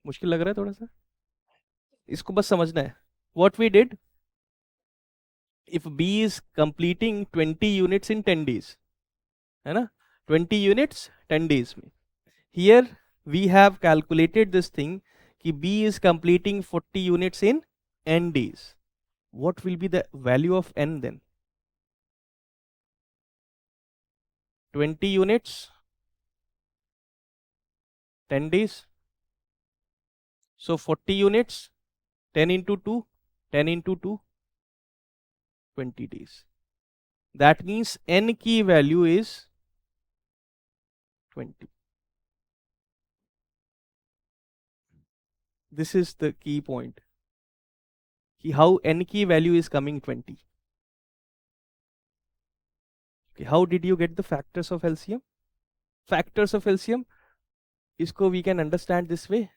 Speaker 1: मुश्किल लग रहा है थोड़ा सा, इसको बस समझना है. What we did, if B is completing 20 units in 10 days, है ना, 20 units 10 days में, here we have calculated this thing कि B is completing 40 units in n days. What will be the value of n then? 20 units 10 days. So 40 units 10 into 2, 10 into 2, 20 days. That means n key value is 20. This is the key point. How n key value is coming 20. Okay, how did you get the factors of LCM? Factors of LCM, isko we can understand this way.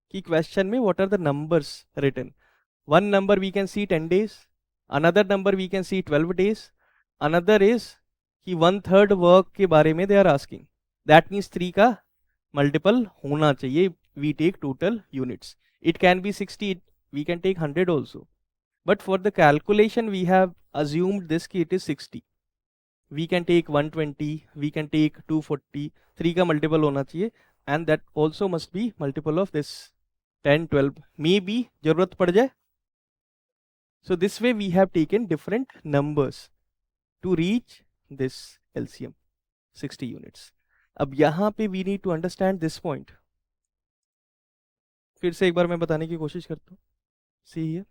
Speaker 1: Ki question mein what are the numbers written? One number we can see 10 days, another number we can see 12 days, another is कि 1/3 work के बारे में they are asking. That means 3 का multiple होना चाहिए. We take total units. It can be 60, we can take 100 also. But for the calculation we have assumed this कि it is 60. We can take 120, we can take 240, 3 का multiple होना चाहिए, and that also must be multiple of this 10, 12. Maybe जरूरत पड़ जाए. So this way we have taken different numbers to reach this LCM 60 units. अब यहाँ पे we need to understand this point. फिर से एक बार मैं बताने की कोशिश करता हूँ. See here.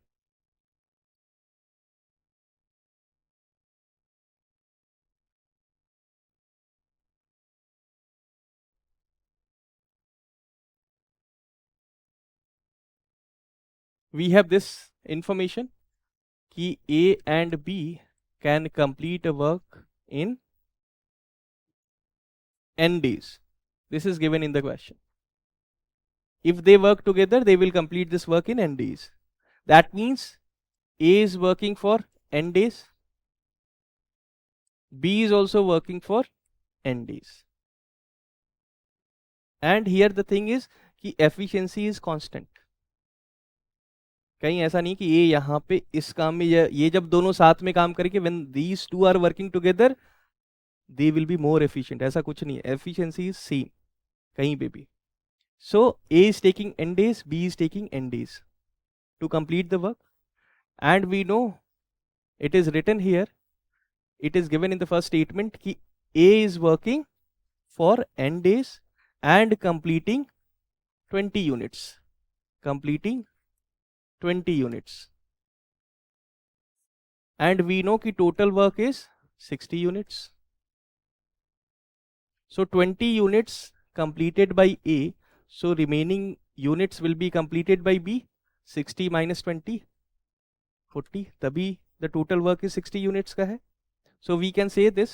Speaker 1: We have this information कि A and B can complete a work in n days. This is given in the question. If they work together, they will complete this work in n days. That means A is working for n days, B is also working for n days. And here the thing is कि efficiency is constant. कहीं ऐसा नहीं कि ये यहाँ पे इस काम में ये जब दोनों साथ में काम करेंगे, when these two are working together they will be more efficient. ऐसा कुछ नहीं है. Efficiency is same कहीं पे भी. So A is taking n days, B is taking n days to complete the work. And we know it is written here, it is given in the first statement कि A is working for n days and completing 20 units. Completing 20 units. And we know कि total work is 60 units. So 20 units completed by A. So remaining units will be completed by B. 60 minus 20, 40. तभी the total work is 60 units का है. So we can say this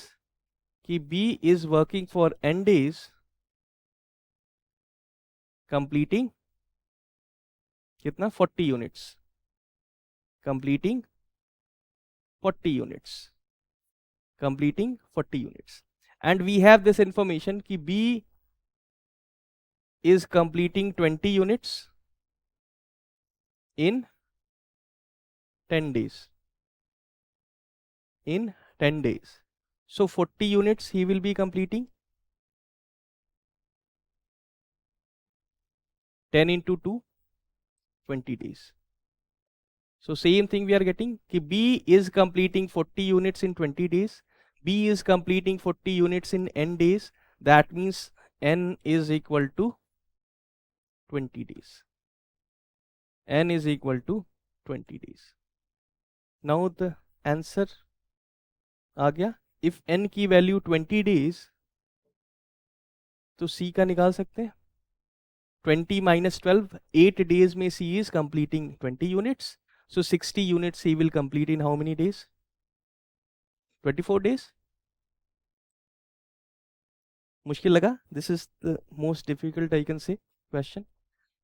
Speaker 1: कि B is working for n days completing कितना 40 units, completing 40 units, completing 40 units, and we have this information कि B is completing 20 units in 10 days, in 10 days. So 40 units he will be completing, 10 into 2, 20 days. So same thing we are getting कि B is completing 40 units in 20 days, B is completing 40 units in n days, that means n is equal to 20 days, n is equal to 20 days. Now the answer आ गया. If n की value 20 days, तो C का निकाल सकते हैं. 20 minus 12, 8 days में C is completing 20 units. So 60 units he will complete in how many days? 24 days. मुश्किल लगा? This is the most difficult I can say question,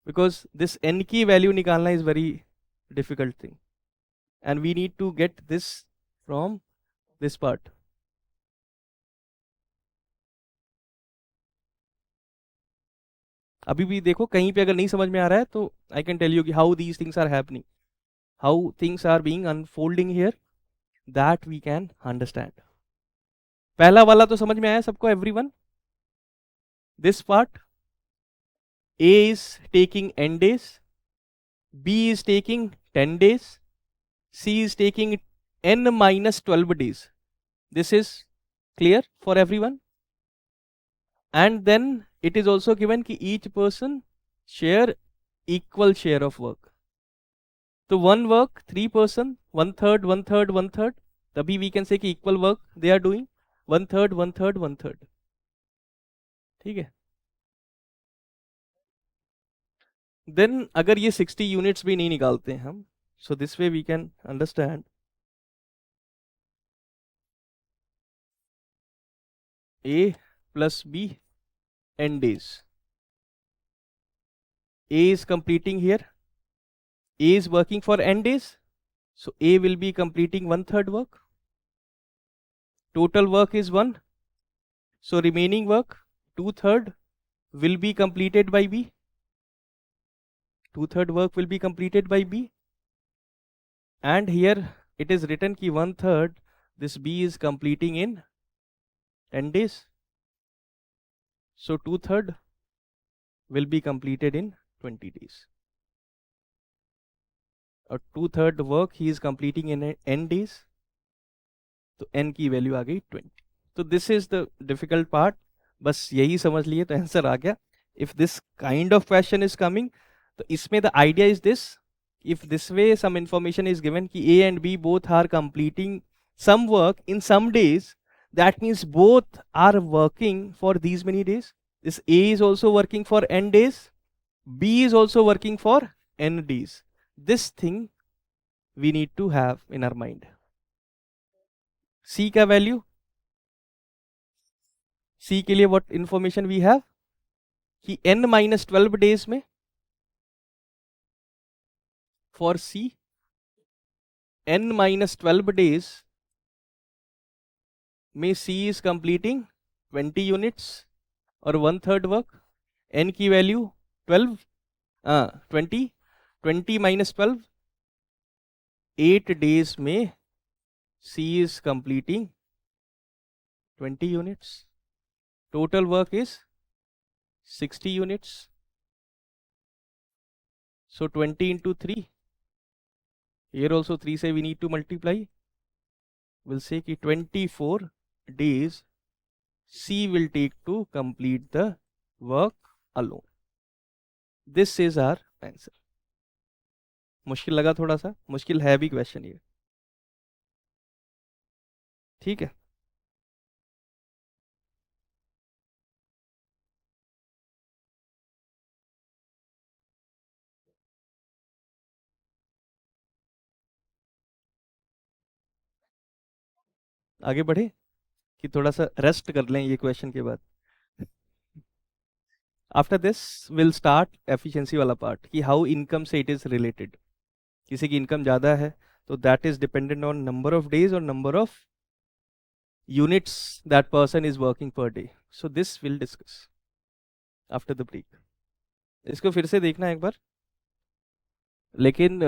Speaker 1: because this n की value निकालना is very difficult thing, and we need to get this from this part. अभी भी देखो कहीं पे अगर नहीं समझ में आ रहा है तो I can tell you कि how these things are happening, how things are being unfolding here, that we can understand. पहला वाला तो समझ में आया सबको, everyone? This part, A is taking n days, B is taking 10 days, C is taking n minus 12 days. This is clear for everyone? And then it is also given कि each person share equal share of work. So one work, 3 person, 1/3, 1/3, 1/3. तभी we can say कि equal work they are doing, 1/3, 1/3, 1/3. ठीक है. Then अगर ये 60 units भी नहीं निकालते हैं हम, so this way we can understand A plus B n days. A is completing here. A is working for n days. So A will be completing 1/3 work. Total work is 1. So remaining work 2/3 will be completed by B. 2/3 work will be completed by B. And here it is written ki 1/3 this B is completing in 10 days. So 2/3 will be completed in 20 days. और 2/3 work he is completing in n days, तो n की value आ गई 20. तो this is the difficult part, बस यही समझ लिए तो आंसर आ गया. If this kind of question is coming, तो इसमें the idea is this, if this way some information is given कि A and B both are completing some work in some days, that means both are working for these many days. This A is also working for n days, B is also working for n days. This thing we need to have in our mind. C का value, C के लिए what information we have कि n minus 12 days में for C n minus 12 days में C is completing 20 units और 1/3 work. n की value 12, 20 minus 12, 8 days में C is completing 20 units. Total work is 60 units. So 20 into 3. Here also 3 say we need to multiply. We'll say कि 24 days C will take to complete the work alone. This is our answer. मुश्किल लगा थोड़ा सा, मुश्किल है भी question ये. ठीक है. आगे बढ़े कि थोड़ा सा रेस्ट कर लें ये क्वेश्चन के बाद. After this will start efficiency वाला पार्ट कि हाउ इनकम से इट इज रिलेटेड. किसी की इनकम ज़्यादा है तो that is dependent on number of days और number of units that person is working per day. So this we'll discuss after the break. इसको फिर से देखना एक बार, लेकिन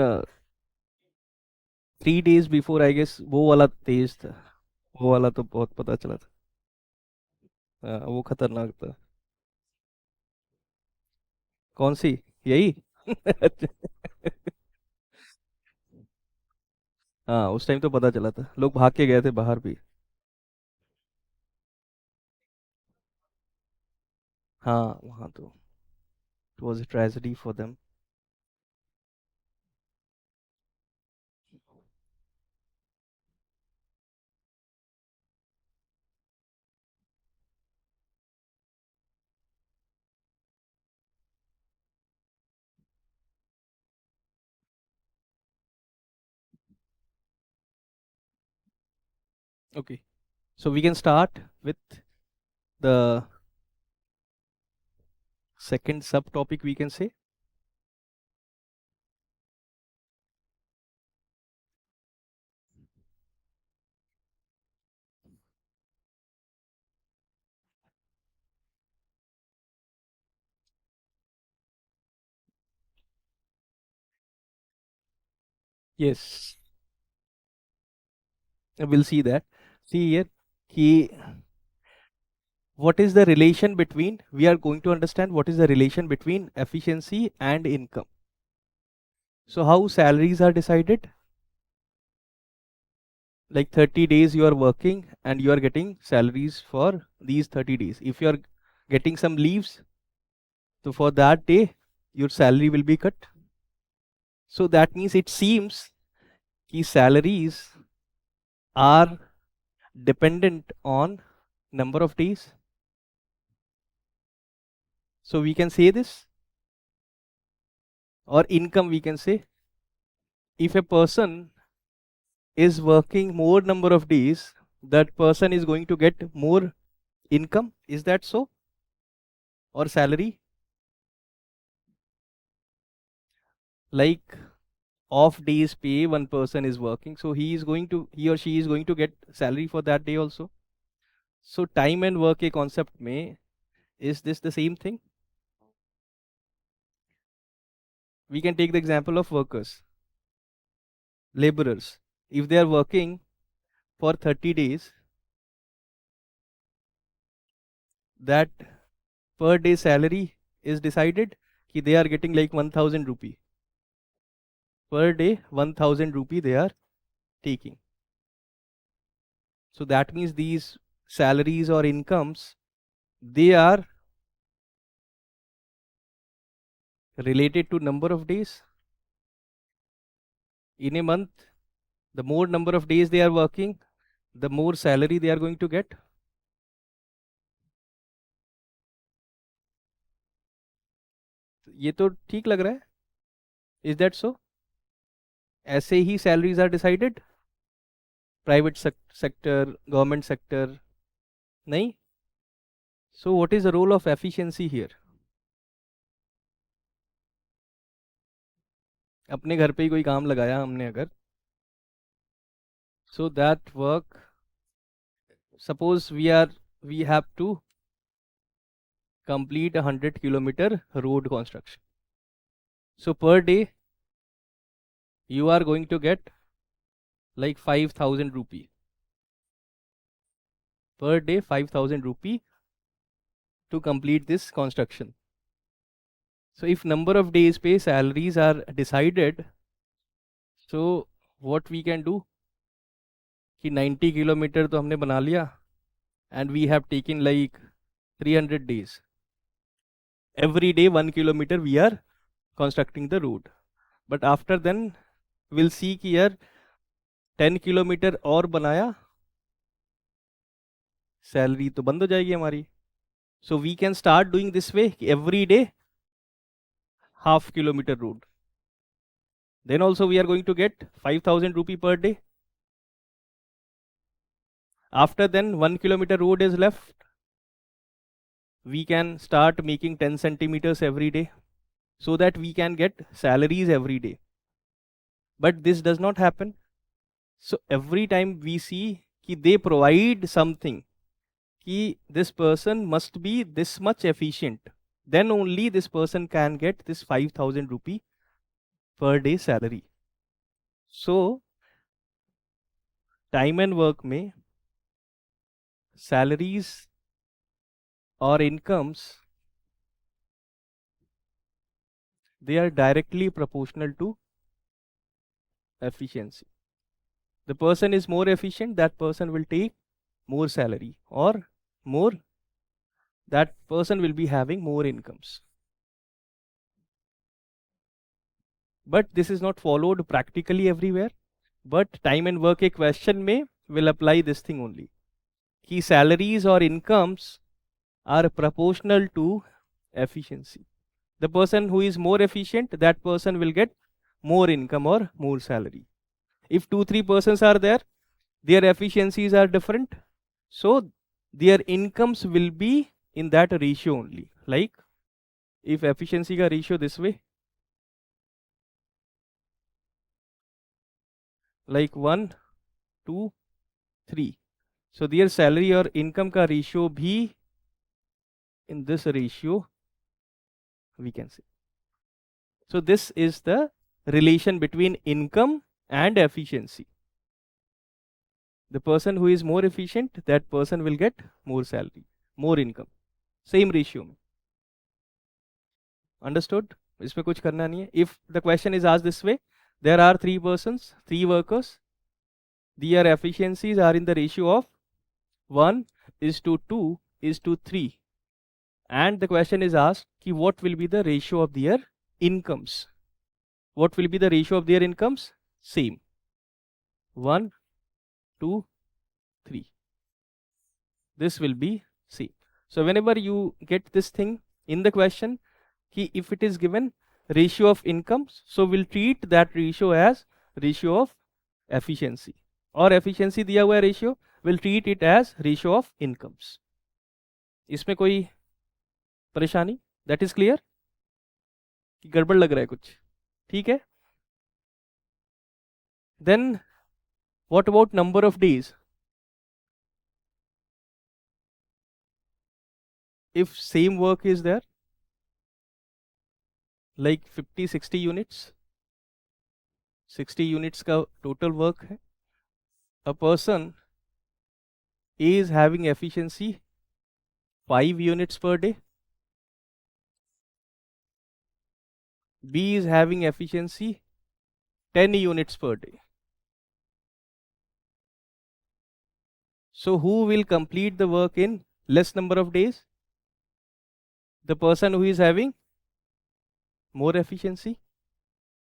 Speaker 1: 3 days बिफोर आई गेस वो वाला तेज था, वो वाला तो बहुत पता चला था. वो खतरनाक था. कौन सी? यही. हाँ उस टाइम तो पता चला था, लोग भाग के गए थे बाहर भी. हाँ वहाँ तो it was a tragedy for them. Okay, so we can start with the second subtopic, we can say. Yes, we'll see that. See here, कि what is the relation between, we are going to understand what is the relation between efficiency and income. So how salaries are decided? Like 30 days you are working and you are getting salaries for these 30 days. If you are getting some leaves, so for that day your salary will be cut. So that means it seems कि salaries are dependent on number of days. So we can say this, or income we can say. If a person is working more number of days, that person is going to get more income. Is that so? Or salary? Like off days pay, one person is working, so he or she is going to get salary for that day also. So time and work a concept में, is this the same thing? We can take the example of workers, laborers. If they are working for 30 days, that per day salary is decided कि they are getting like 1000 rupee per day, 1000 rupee they are taking. So that means these salaries or incomes, they are related to number of days in a month. The more number of days they are working, the more salary they are going to get. ये तो ठीक लग रहा है. Is that so? ऐसे ही salaries are decided. Private sector, government sector, नहीं. So what is the role of efficiency here? अपने घर पे ही कोई काम लगाया हमने अगर, so that work, suppose we have to complete 100-kilometer road construction. So per day you are going to get like 5000 rupee per day, 5000 rupee to complete this construction. So if number of days pay salaries are decided, so what we can do कि 90 kilometre तो हमने बना लिया and we have taken like 300 days. Every day 1 kilometer we are constructing the road. But after then we'll see कि यार 10 kilometre और बनाया, salary तो बंद हो जाएगी हमारी. So we can start doing this way, every day half-kilometer road. Then also we are going to get 5000 rupee per day. After then 1 kilometer road is left. we can start making 10 centimeters every day so that we can get salaries every day. But this does not happen. So every time we see कि they provide something, कि this person must be this much efficient, then only this person can get this 5,000 rupee per day salary. So time and work में salaries or incomes, they are directly proportional to efficiency. The person is more efficient, that person will take more salary, or more, that person will be having more incomes. But this is not followed practically everywhere. But time and work एक question में will apply this thing only. कि salaries or incomes are proportional to efficiency. The person who is more efficient, that person will get more income or more salary. If 2-3 persons are there, their efficiencies are different, so their incomes will be in that ratio only. Like if efficiency ka ratio this way, like 1, 2, 3, so their salary or income ka ratio bhi in this ratio we can say. So this is the relation between income and efficiency. The person who is more efficient, that person will get more salary, more income, same ratio. Understood? इसमें कुछ करना नहीं है. If the question is asked this way, there are 3 persons, 3 workers, their efficiencies are in the ratio of 1 is to 2 is to 3, and the question is asked कि what will be the ratio of their incomes. What will be the ratio of their incomes? Same, 1, 2, 3. This will be same. So whenever you get this thing in the question, कि if it is given ratio of incomes, so we'll treat that ratio as ratio of efficiency, और efficiency दिया हुआ है ratio, we'll treat it as ratio of incomes. इसमें कोई परेशानी? That is clear? कि गड़बड़ लग रहा है कुछ? ठीक है? Then what about number of days? If same work is there, like 50-60 units, 60 units का total work है, a person is having efficiency 5 units per day, B is having efficiency 10 units per day. So who will complete the work in less number of days? The person who is having more efficiency.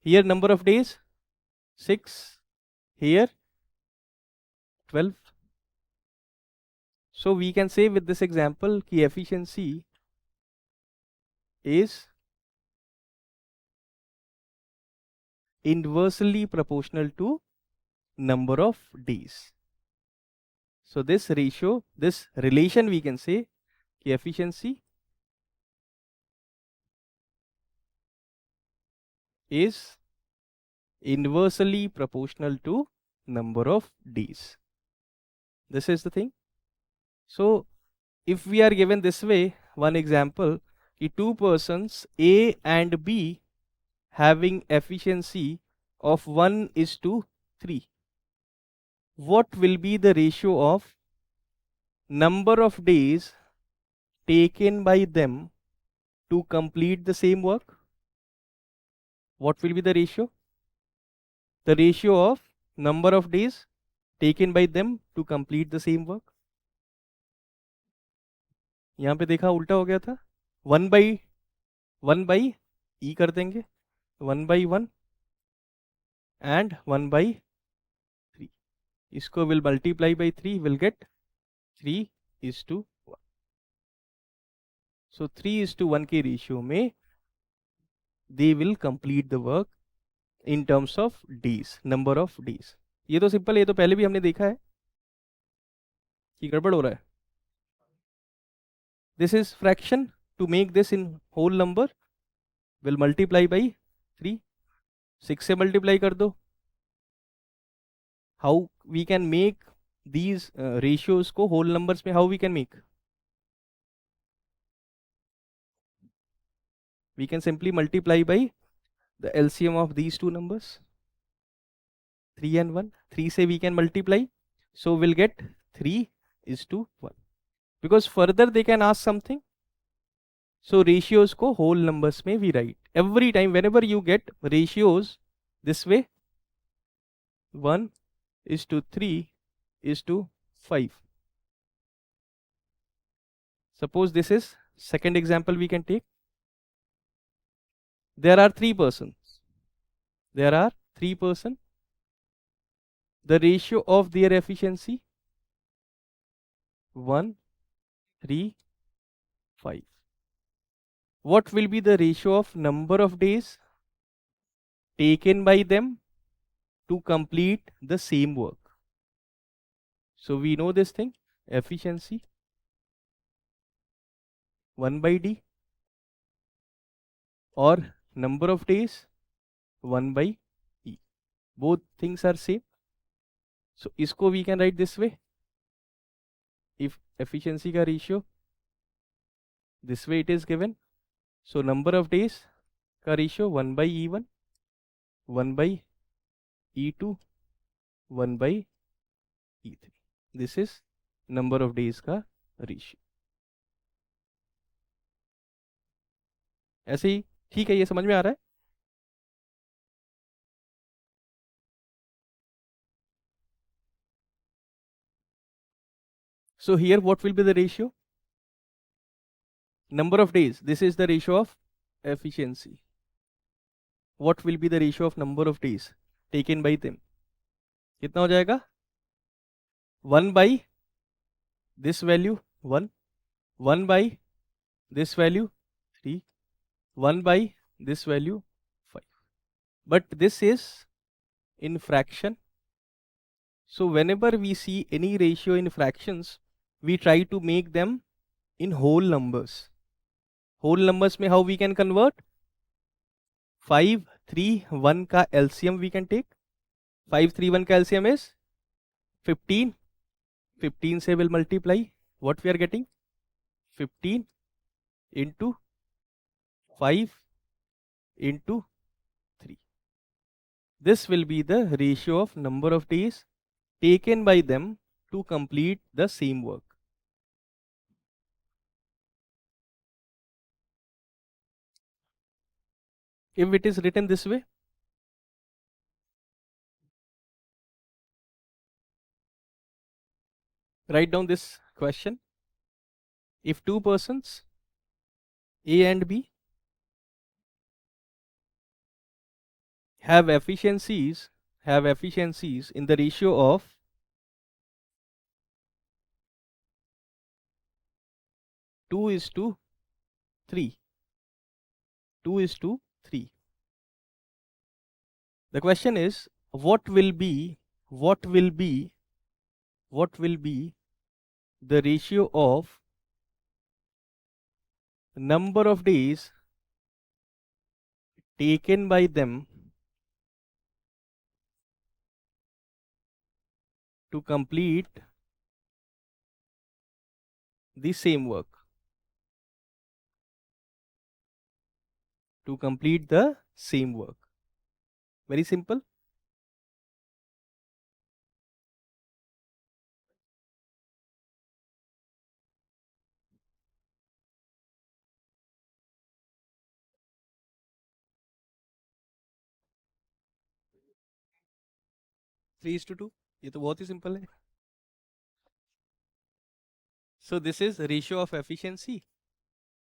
Speaker 1: Here number of days 6, here 12. So we can say with this example कि efficiency is inversely proportional to number of days. So this ratio, this relation, we can say कि efficiency is inversely proportional to number of days. This is the thing. So if we are given this way, one example, कि 2 persons A and B having efficiency of 1 is to 3, what will be the ratio of number of days taken by them to complete the same work? What will be the ratio? The ratio of number of days taken by them to complete the same work. यहाँ पे देखा उल्टा हो गया था, 1 by E कर देंगे, 1/1 and 1/3. इसको will multiply by 3, will get 3:1. So 3:1 के रेशियो में they will complete the work in terms of days, number of days. ये तो सिंपल है, ये तो पहले भी हमने देखा है कि गड़बड़ हो रहा है. This is fraction. To make this in whole number, will multiply by 3. 6 से multiply कर दो. How we can make these ratios को whole numbers में, how we can make? We can simply multiply by the LCM of these two numbers, 3 and 1. 3 से we can multiply, so we'll get 3 is to 1. Because further they can ask something, so ratios को whole numbers में we write. Every time whenever you get ratios this way, 1 is to 3 is to 5. Suppose this is second example we can take. There are 3 persons. There are 3 persons. The ratio of their efficiency 1, 3, 5. What will be the ratio of number of days taken by them to complete the same work? So we know this thing, efficiency 1 by D, or number of days 1 by E. Both things are same. So isko we can write this way. If efficiency ka ratio this way it is given, so number of days ka ratio 1 by E1, 1 by E2, 1 by E3. This is number of days का ratio. ऐसे ही ठीक है, ये समझ में आ रहा है. So here what will be the ratio? Number of days, this is the ratio of efficiency. What will be the ratio of number of days taken by them? कितना हो जाएगा? 1 by this value 1, 1 by this value 3, 1 by this value 5. But this is in fraction. So whenever we see any ratio in fractions, we try to make them in whole numbers. Whole numbers में how we can convert? 5, 3, 1 का LCM we can take. 5, 3, 1 का LCM is 15. 15 से will multiply. What we are getting? 15 into 5 into 3. This will be the ratio of number of days taken by them to complete the same work. If it is written this way, write down this question. If two persons, A and B, have efficiencies in the ratio of 2 is to 3. 2 is to 3. The question is, what will be the ratio of number of days taken by them to complete the same work? To complete the same work. Very simple. Three is to two. ये तो बहुत ही simple है. So this is ratio of efficiency.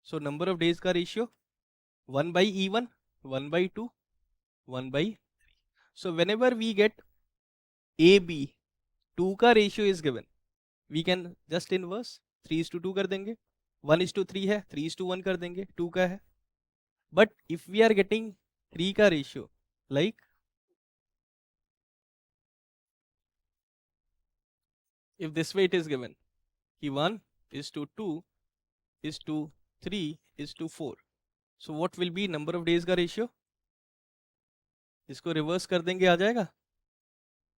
Speaker 1: So number of days का ratio 1 by E1, 1 by 2, 1 by 3. So whenever we get AB, 2 का ratio is given, we can just inverse 3 is to 2 कर देंगे. 1 is to 3 है, 3 is to 1 कर देंगे, 2 का है. But if we are getting 3 का ratio, like if this way it is given, कि 1 is to 2, is to 3 is to 4. So what will be number of days का ratio? इसको reverse कर देंगे, आ जाएगा?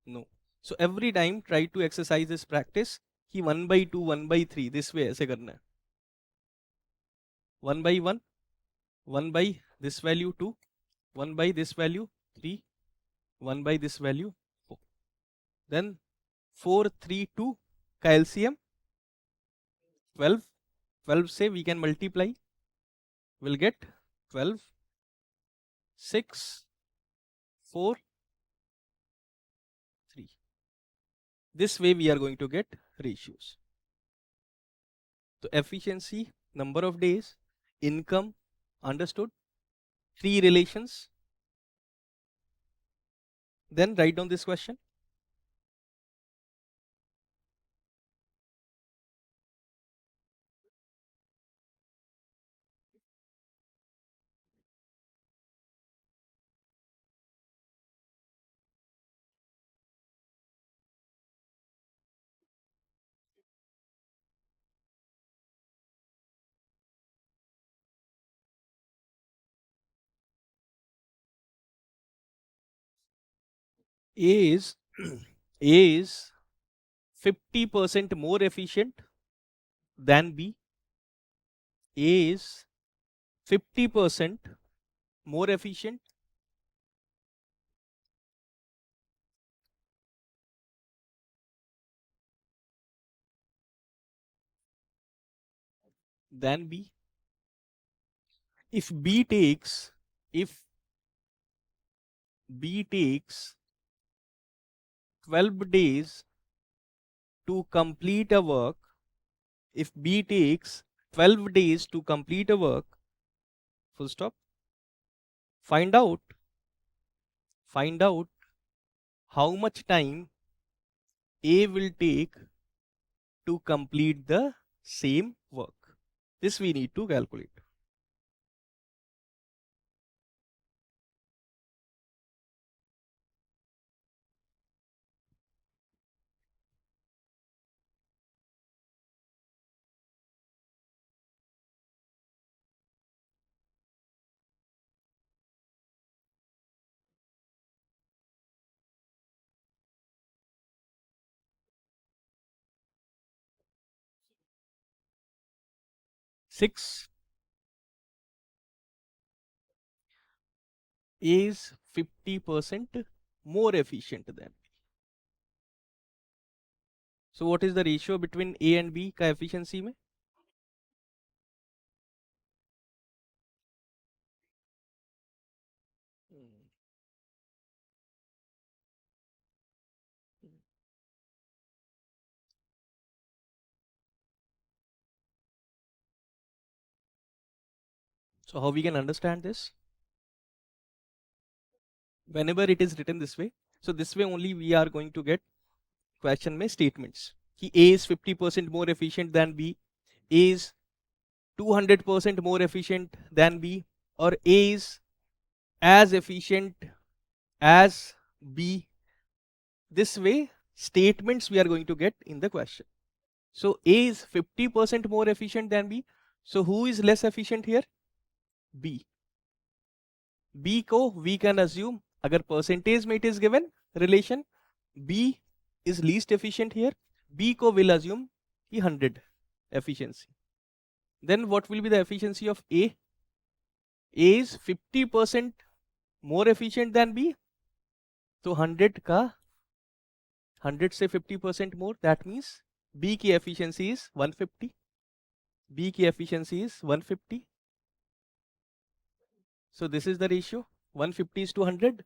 Speaker 1: No. So every time try to exercise this practice कि 1 by 2, 1 by 3 this way ऐसे करना है. 1 by 1, 1 by this value 2, 1 by this value 3, 1 by this value 4. Then 4, 3, 2 का LCM 12. 12 से we can multiply. We'll get 12, 6, 4, 3. This way we are going to get ratios. So efficiency, number of days, income, understood. 3 relations. Then write down this question. A is A is 50% more efficient than B. A is 50% more efficient than B. If B takes 12 days to complete a work, if B takes 12 days to complete a work, full stop, find out how much time A will take to complete the same work. This we need to calculate. Six, A is 50% more efficient than B. So what is the ratio between A and B का efficiency में? So how we can understand this? Whenever it is written this way, so this way only we are going to get question में statements कि A is 50% more efficient than B, A is 200% more efficient than B, or A is as efficient as B. This way statements we are going to get in the question. So A is 50% more efficient than B. So who is less efficient here? B. B को we can assume अगर percentage में it is given relation, B is least efficient here. B को will assume कि 100 efficiency. Then what will be the efficiency of A? A is 50% more efficient than B. तो 100 से 50% more, that means B की efficiency is 150. B की efficiency is 150. So this is the ratio. 150 is to 100.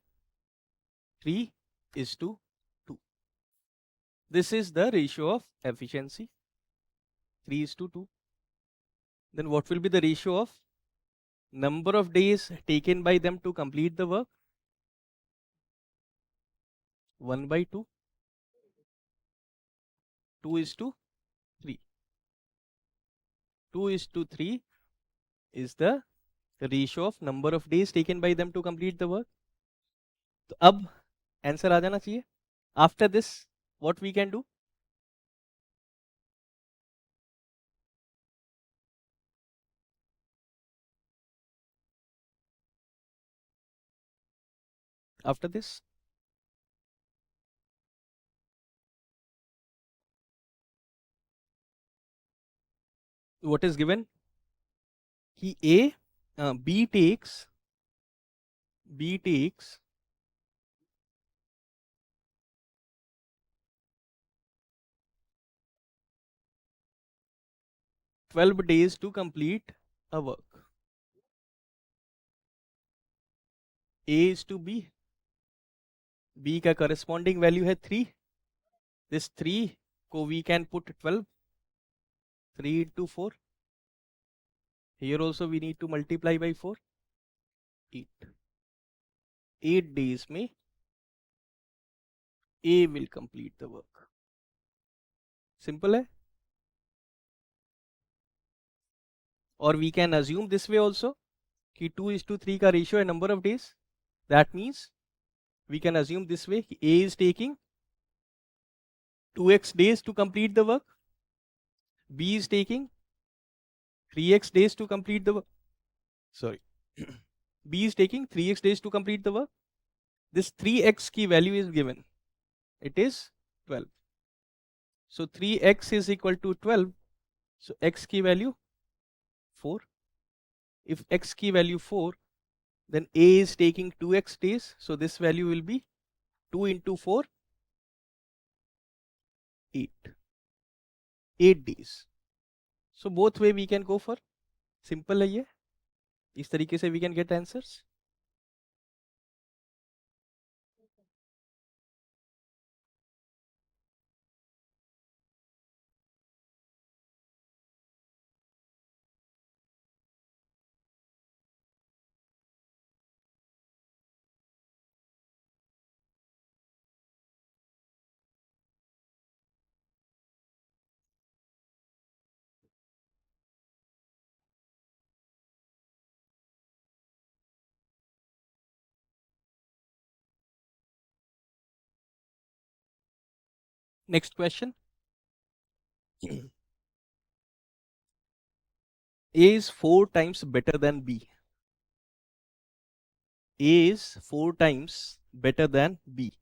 Speaker 1: 3 is to 2. This is the ratio of efficiency. 3 is to 2. Then what will be the ratio of number of days taken by them to complete the work? 1 by 2. 2 is to 3. 2 is to 3 is the ratio of number of days taken by them to complete the work. तो अब answer आ जाना चाहिए. After this, what we can do? after this? What is given? He B takes 12 days to complete a work. A is to B का corresponding value है 3. This 3 को we can put 12. 3 into 4. Here also we need to multiply by 4. 8. 8 days में A will complete the work. Simple है. Or we can assume this way also कि 2:3 का ratio है number of days. That means we can assume this way A is taking 2x days to complete the work. B is taking 3x days to complete the work. Sorry. B is taking 3x days to complete the work. This 3x key value is given. It is 12. So 3x is equal to 12. So x key value 4. If x key value 4, then A is taking 2x days. So this value will be 2 into 4, 8. 8 days. So both way we can go for. Simple है ये. इस तरीके से we can get answers. Next question. A is 4 times better than B. A is 4 times better than B.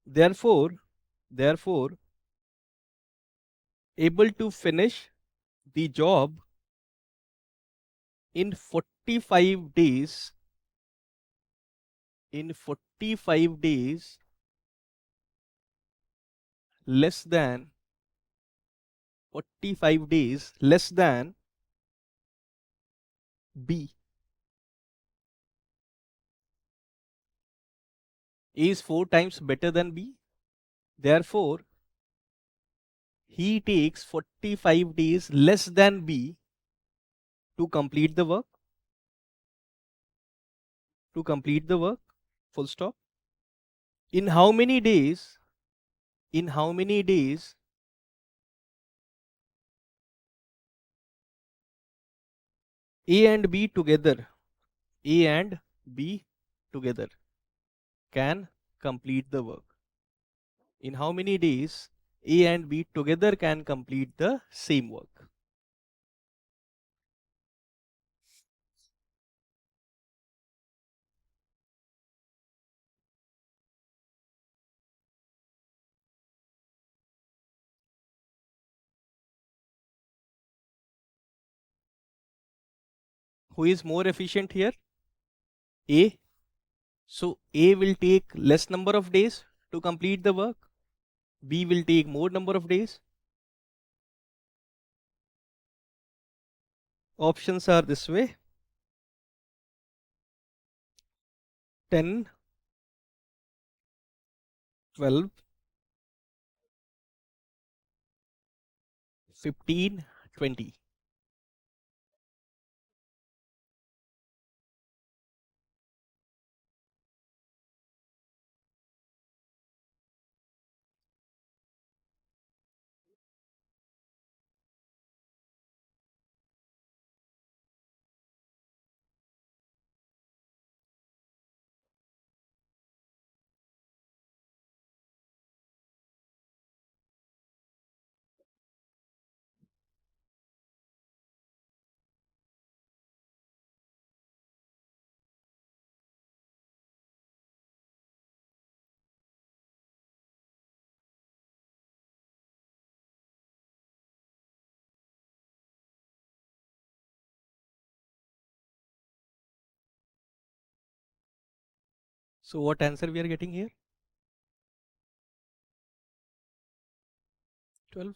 Speaker 1: Therefore, able to finish the job in 45 days, less than 45 days less than B. A is 4 times better than B. Therefore, he takes 45 days less than B to complete the work. Full stop. In how many days? A and B together can complete the work. In how many days A and B together can complete the same work? Who is more efficient here? A. So A will take less number of days to complete the work. B will take more number of days. Options are this way: 10, 12, 15, 20. So what answer we are getting here? 12.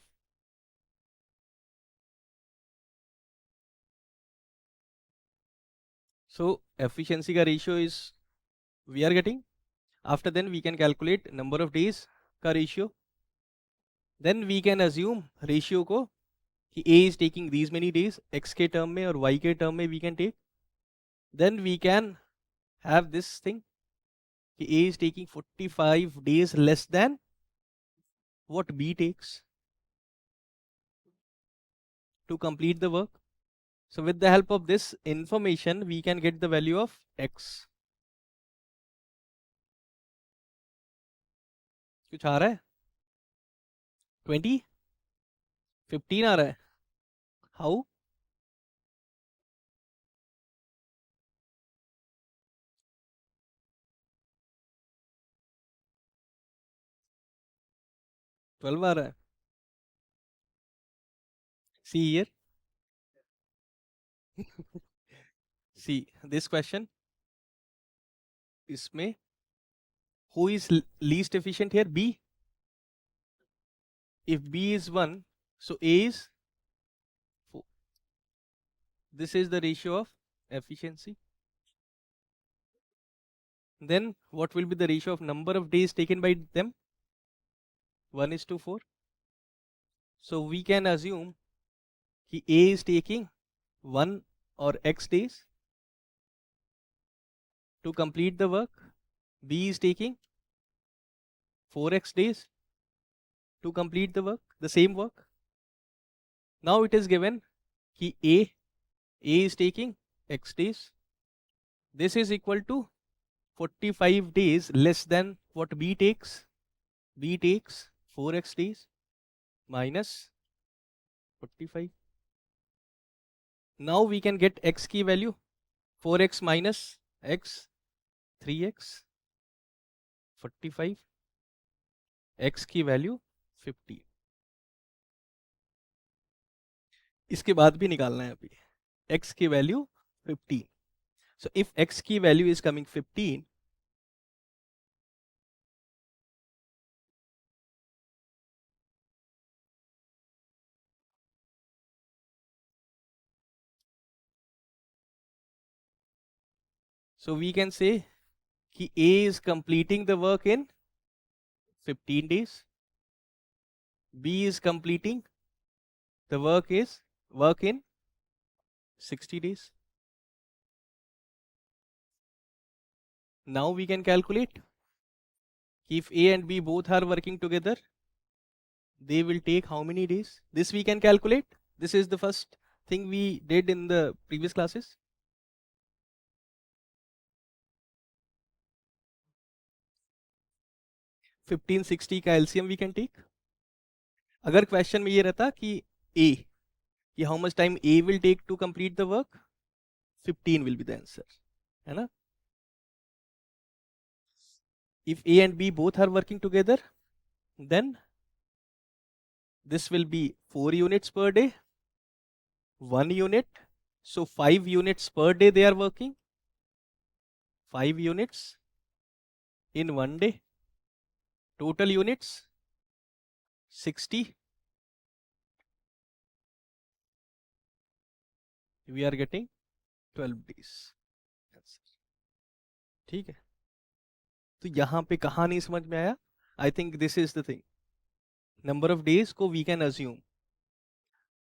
Speaker 1: So efficiency का ratio is we are getting. After then we can calculate number of days का ratio. Then we can assume ratio को कि A is taking these many days, X के term में और Y के term में we can take. Then we can have this thing कि A is taking 45 days less than what B takes to complete the work. So with the help of this information, we can get the value of X. कुछ आ रहा है? 20? 15 आ रहा है? How? Twelve आ रहा है? See here. See this question. इसमें who is least efficient here? B. If B is 1, so A is 4. This is the ratio of efficiency. Then what will be the ratio of number of days taken by them? 1:4. So we can assume that A is taking 1 or X days to complete the work. B is taking 4X days to complete the work, the same work. Now it is given that A is taking X days. This is equal to 45 days less than what B takes. B takes 4X days minus 45. Now we can get X key value. 4X minus X, 3X, 45. X की value 50. इसके बाद भी निकालना है अभी. X की value 15. So if X की value is coming 15, so we can say कि A is completing the work in 15 days. B is completing the work in 60 days. Now we can calculate if A and B both are working together, they will take how many days? This we can calculate. This is the first thing we did in the previous classes. 1560 का LCM we can take. अगर question में ये रहता कि A कि how much time A will take to complete the work, 15 will be the answer, है ना? If A and B both are working together, then this will be 4 units per day, 1 unit, so 5 units per day they are working, 5 units in 1 day, total units 60. We are getting 12 days. ठीक है, तो यहाँ पे कहाँ नहीं समझ में आया? I think this is the thing. Number of days को we can assume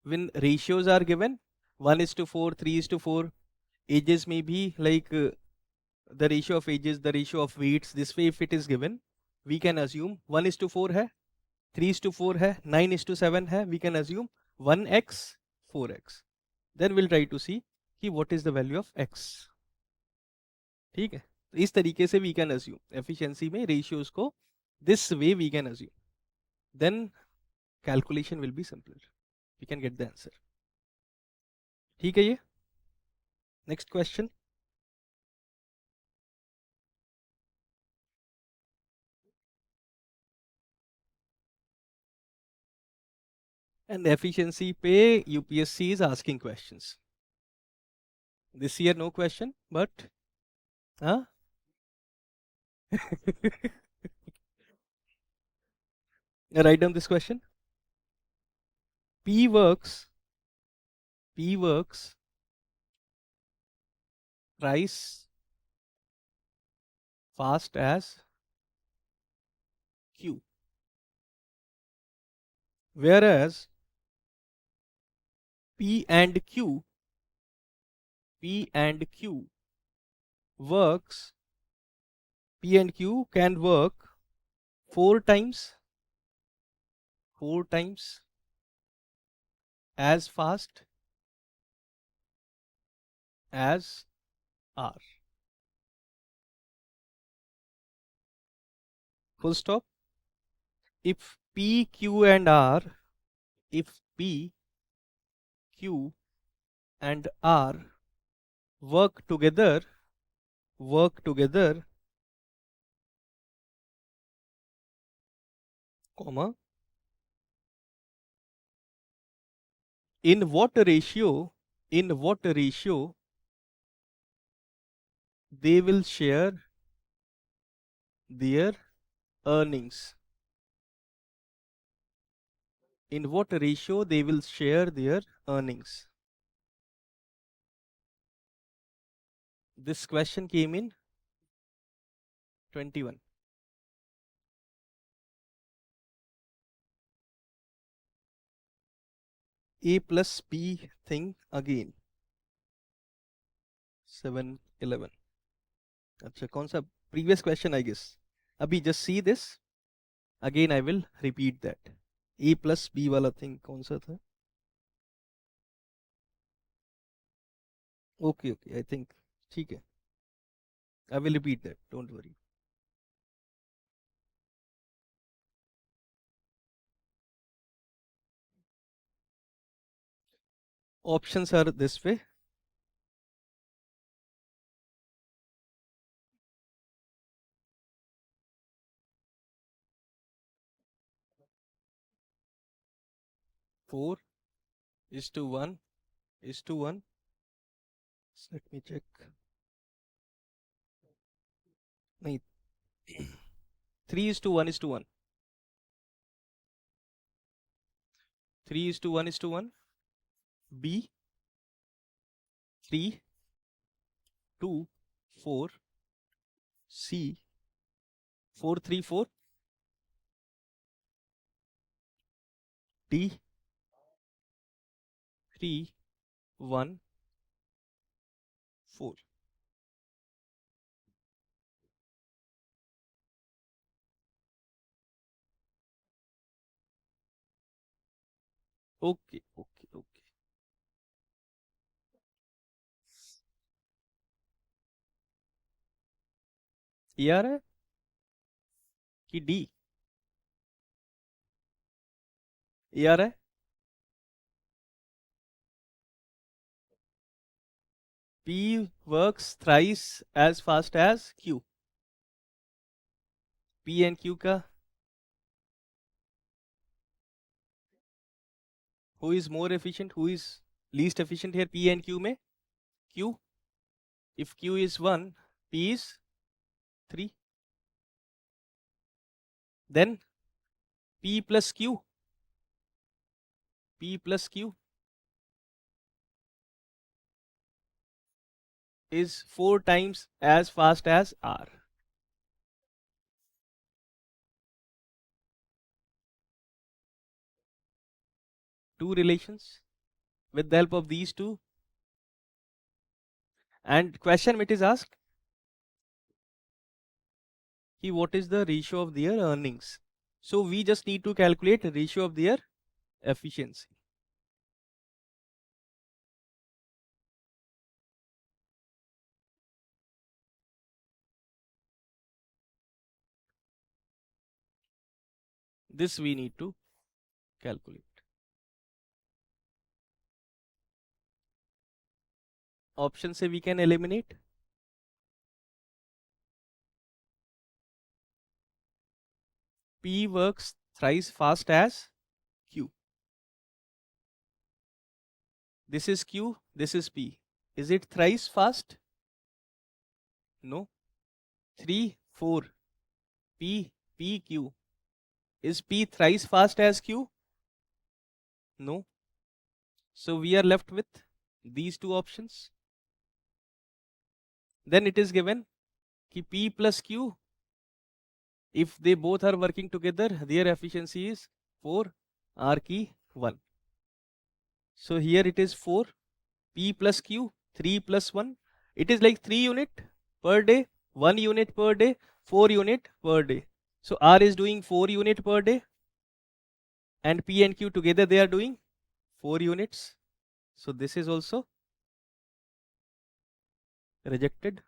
Speaker 1: when ratios are given 1:4, 3:4, ages may be like the ratio of ages, the ratio of weights. This way if it is given, we can assume 1:4 है, 3:4 है, 9:7 है, we can assume 1x 4x. Then we'll try to see कि what is the value of x. ठीक है, तो इस तरीके से we can assume efficiency में ratios को this way we can assume. Then calculation will be simpler. We can get the answer. ठीक है ये. Next question. And efficiency पे UPSC is asking questions. This year no question, but Write down this question. P works thrice fast as Q, whereas P and Q works P and Q can work four times as fast as R. Full stop. If P, Q and R, if P, Q and R work together, comma, in what ratio they will share their earnings. In what ratio they will share their earnings. This question came in 21. A plus B thing again. 7-11. अच्छा कौन सा previous question I guess. अभी just see this. Again I will repeat that. A plus B वाला thing कौन सा था? Okay, I think ठीक है. I will repeat that. Don't worry. Options are this way. Four is to one. Let me check. नहीं 3 is to 1 is to 1. 3 is to 1 is to 1. B 3 2 4. C 4 3 4. D 3 1 4. Okay. ए आ रहा है कि D? ए आ रहा है? P works thrice as fast as Q. P and Q का who is more efficient, who is least efficient here? P and Q में Q. If Q is 1, P is 3. Then P plus Q is 4 times as fast as R. Two relations with the help of these two. And question it is asked, what is the ratio of their earnings? So we just need to calculate the ratio of their efficiency. This we need to calculate. Option say we can eliminate. P works thrice fast as Q. This is Q, this is P. Is it thrice fast? No. 3, 4. PQ. Is P thrice fast as Q? No. So we are left with these two options. Then it is given कि P plus Q, if they both are working together, their efficiency is 4, R key 1. So here it is 4, P plus Q, 3 plus 1. It is like 3 unit per day, 1 unit per day, 4 unit per day. So R is doing 4 unit per day, and P and Q together they are doing 4 units. So this is also rejected.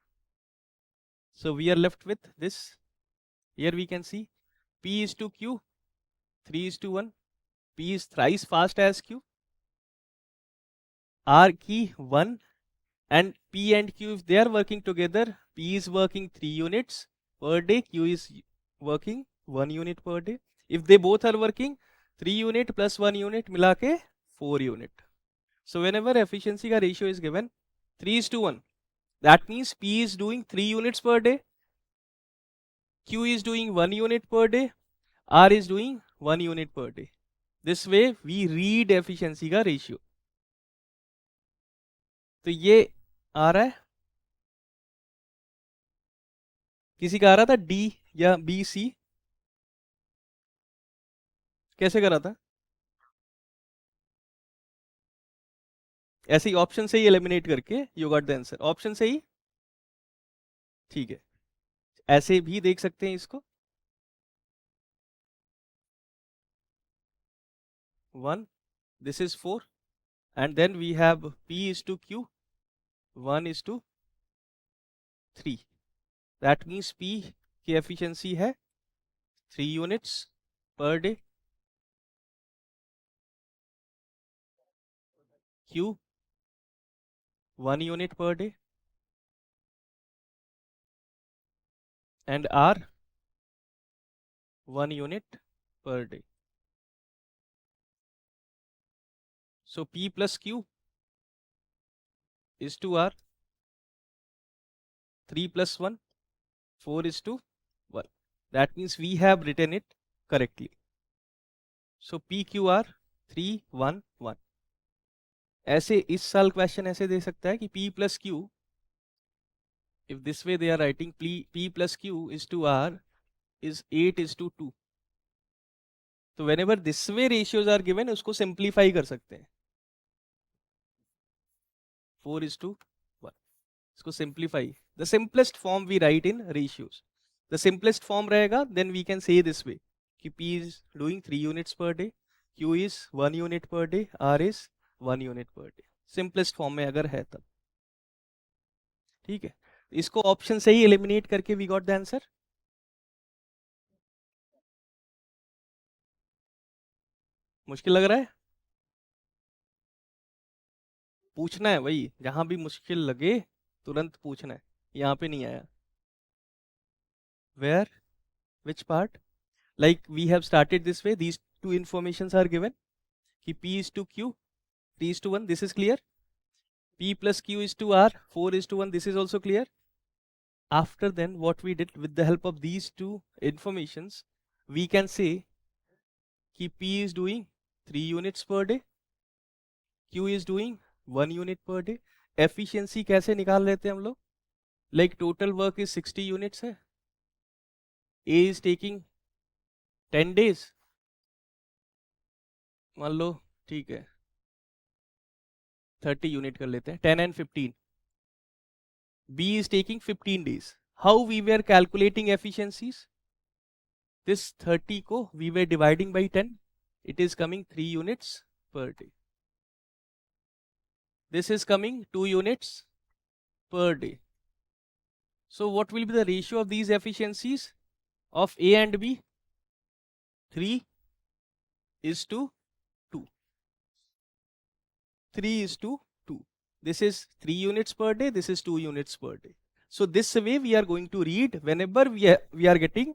Speaker 1: So we are left with this. Here we can see P is to Q, 3 is to 1. P is thrice fast as Q. R key 1, and P and Q, if they are working together, P is working 3 units per day, Q is working 1 unit per day. If they both are working 3 unit plus 1 unit मिला के 4 unit. So whenever efficiency का ratio is given 3 is to 1, that means P is doing 3 units per day, Q is doing 1 unit per day, R is doing 1 unit per day. This way we read efficiency का ratio. तो ये आ रहा है, किसी का आ रहा था D या B C, कैसे करा था? ऐसे ही ऑप्शन से ही एलिमिनेट करके you got the answer, option से ही, ठीक है। ऐसे भी देख सकते हैं इसको, 1, this is 4, and then we have P is to Q, 1 is to 3. That means P की efficiency है 3 units per day, Q 1 unit per day, and R 1 unit per day. So P plus Q is to R, 3 plus 1, 4 is to 1. That means we have written it correctly. So PQR 3 1 1. ऐसे इस साल question ऐसे दे सकता है कि P plus Q, if this way they are writing P plus Q is to R is 8 is to 2. तो whenever this way ratios are given, उसको simplify कर सकते हैं, 4 is to 1. इसको simplify, the simplest form we write in ratios. The simplest form रहेगा, then we can say this way कि P is doing 3 units per day, Q is 1 unit per day, R is 1 unit per day. Simplest form में अगर है तब, ठीक है। इसको option से ही एलिमिनेट करके वी गॉट द आंसर। मुश्किल लग रहा है? पूछना है भाई, जहां भी मुश्किल लगे तुरंत पूछना है, यहाँ पे नहीं आया। Where? Which part? Like we have started this way, these two informations are given कि P is to Q, 3 is to 1, this is clear. P plus Q is to R, 4 is to 1, this is also clear. After then what we did with the help of these two informations, we can say कि P is doing 3 units per day, Q is doing 1 unit per day. Efficiency कैसे निकाल लेते हैं हम लोग? Like total work is 60 units है, A is taking 10 days, मान लो, ठीक है 30 यूनिट कर लेते हैं, 10 and 15. B is taking 15 days. How we were calculating efficiencies? This 30 को we were dividing by 10. It is coming 3 units per day. This is coming 2 units per day. So what will be the ratio of these efficiencies of A and B? 3 is to 2. 3 is to 2. This is 3 units per day, this is 2 units per day. So this way we are going to read whenever we are getting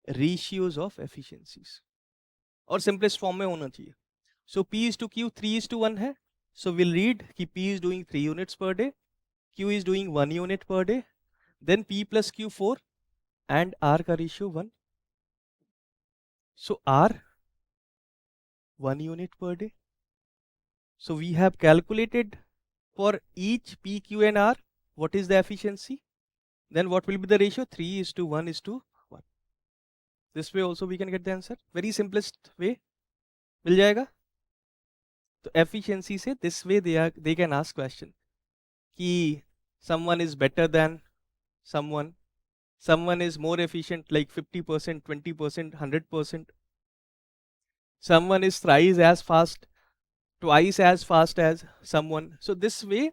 Speaker 1: ratios of efficiencies. और simplest form में होना चाहिए. So P is to Q 3 is to 1 है. So we'll read कि P is doing 3 units per day, Q is doing 1 unit per day, then P plus Q 4 and R का ratio 1. So R 1 unit per day. So we have calculated for each P, Q and R what is the efficiency. Then what will be the ratio? 3:1:1. This way also we can get the answer. Very simplest way. मिल जाएगा. तो efficiency से this way they can ask question कि someone is better than someone is more efficient like 50%, 20%, 100%. Someone is twice as fast as someone. So this way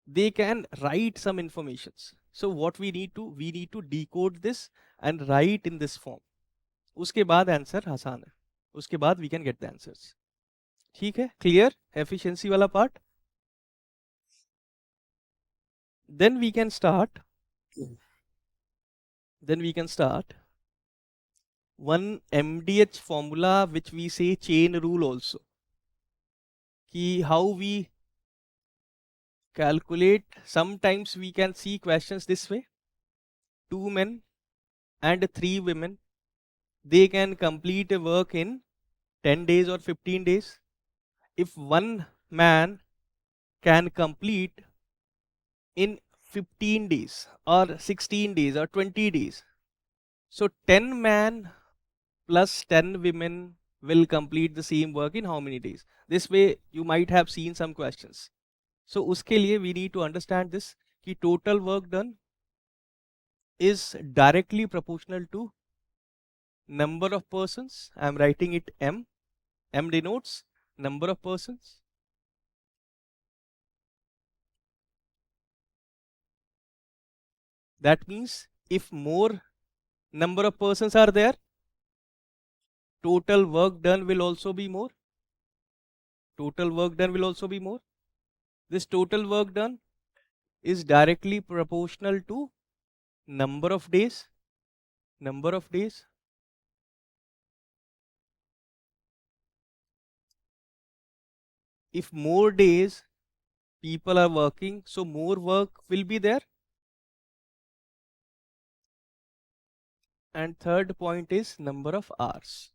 Speaker 1: they can write some informations. So what we need to decode this and write in this form. उसके बाद answer आसान है. उसके बाद we can get the answers. ठीक है, clear efficiency वाला part. Then we can start one MDH formula which we say chain rule also. Ki how we calculate, sometimes we can see questions this way. 2 men and 3 women, they can complete a work in 10 days or 15 days. If one man can complete in 15 days or 16 days or 20 days, so 10 men plus 10 women will complete the same work in how many days? This way you might have seen some questions. So uske liye we need to understand this ki total work done is directly proportional to number of persons. I am writing it M. M denotes number of persons. That means if more number of persons are there, total work done will also be more. Total work done will also be more. This total work done is directly proportional to number of days. Number of days. If more days people are working, so more work will be there. And third point is number of hours.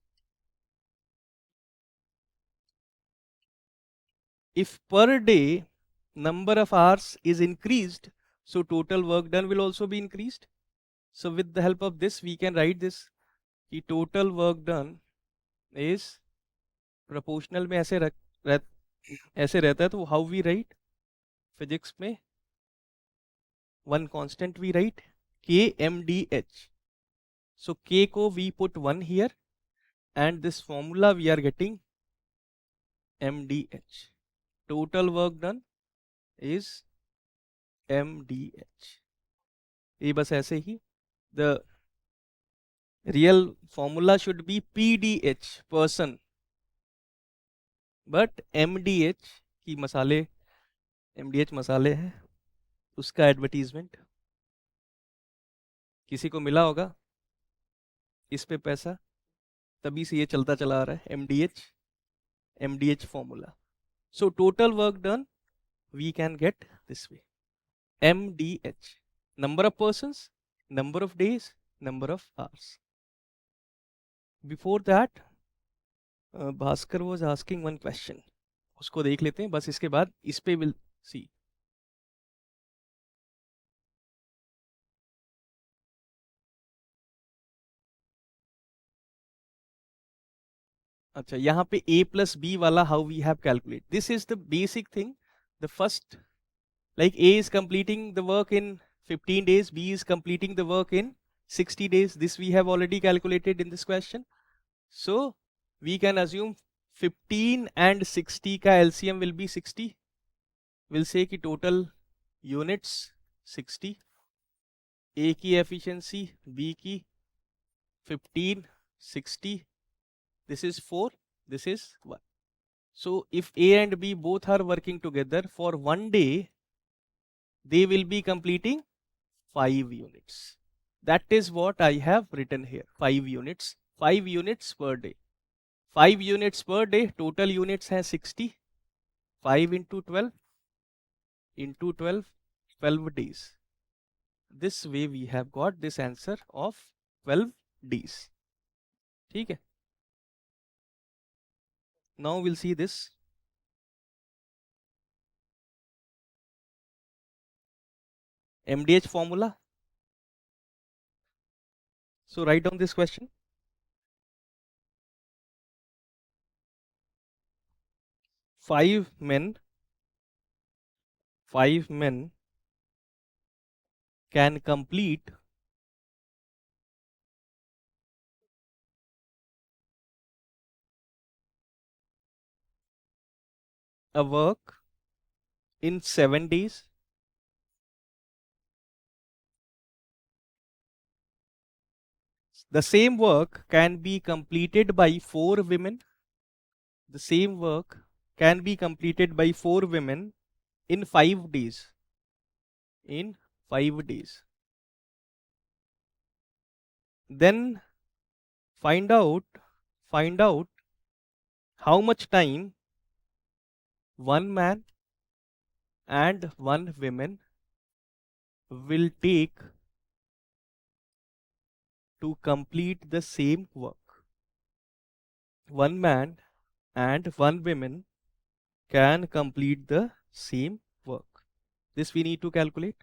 Speaker 1: If per day number of hours is increased, so total work done will also be increased. So with the help of this we can write this कि total work done is proportional में ऐसे ऐसे रहता है. तो how we write physics में one constant we write kmdh. So k को we put 1 here and this formula we are getting mdh. Total work done is mdh. ये बस ऐसे ही. The real formula should be pdh person, but mdh की मसाले mdh मसाले हैं उसका advertisement किसी को मिला होगा इस पे पैसा, तभी से ये चलता चला आ रहा है mdh formula. So total work done we can get this way mdh, number of persons, number of days, number of hours. Before that Bhaskar was asking one question, उसको देख लेते हैं बस. इसके बाद इस पे विल सी. अच्छा, यहाँ पे a plus b वाला how we have calculate. This is the basic thing. The first, like a is completing the work in 15 days, b is completing the work in 60 days. This we have already calculated in this question. So we can assume 15 and 60 का LCM will be 60. We'll say कि total units 60. A की efficiency, B की 15, 60. This is 4, this is 1. So if A and B both are working together for one day, they will be completing 5 units. That is what I have written here. 5 units. 5 units per day. 5 units per day. Total units has 60. 5 into 12 into 12, 12 days. This way we have got this answer of 12 days. ठीक है. Now we'll see this. MDH formula. So write down this question. 5 men can complete a work in 7 days. The same work can be completed by 4 women. The same work can be completed by 4 women in 5 days. In 5 days. Then find out how much time one man and one woman will take to complete the same work. One man and one woman can complete the same work. This we need to calculate.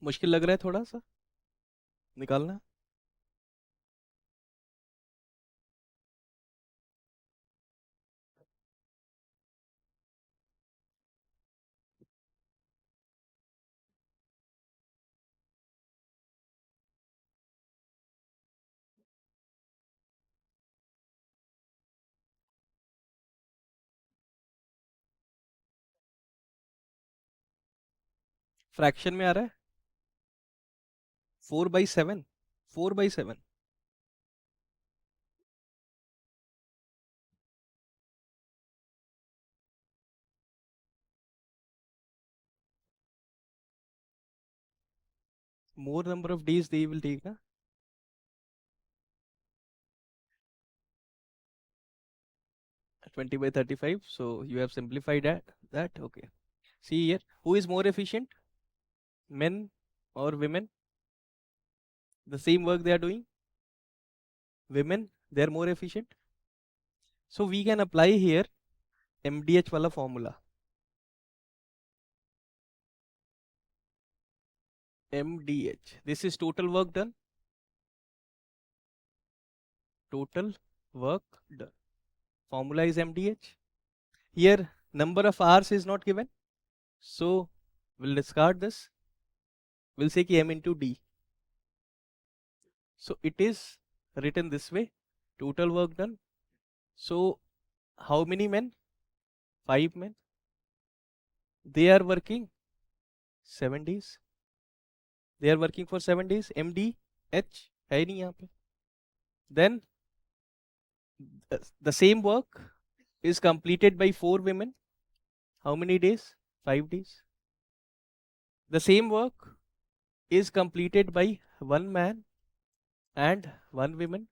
Speaker 1: मुश्किल लग रहा है थोड़ा सा निकालना. Fraction में आ रहा है 4/7. 4/7. More number of days they will take na? 20/35. So you have simplified that. Okay. See here, who is more efficient, men or women? The same work they are doing, women, they are more efficient. So we can apply here MDH wala formula. MDH, this is total work done. Total work done. Formula is MDH. Here number of hours is not given, so we'll discard this. We'll say ki M into D. So it is written this way, total work done. So how many men? 5 men. They are working 7 days. They are working for 7 days. MDH है नहीं यहाँ पे. Then the same work is completed by 4 women. How many days? 5 days. The same work is completed by 1 man and 1 woman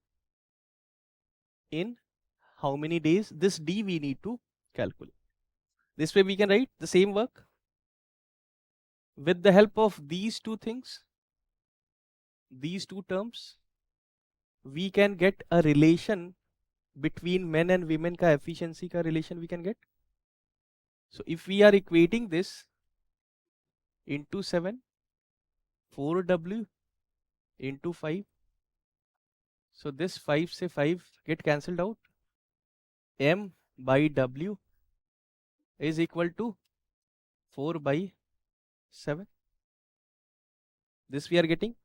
Speaker 1: in how many days? This D we need to calculate. This way we can write the same work. With the help of these two things, these two terms, we can get a relation between men and women ka efficiency ka relation we can get. So if we are equating this into 7, 4W into 5, so this 5 se 5 get cancelled out. M by W is equal to 4/7. This we are getting.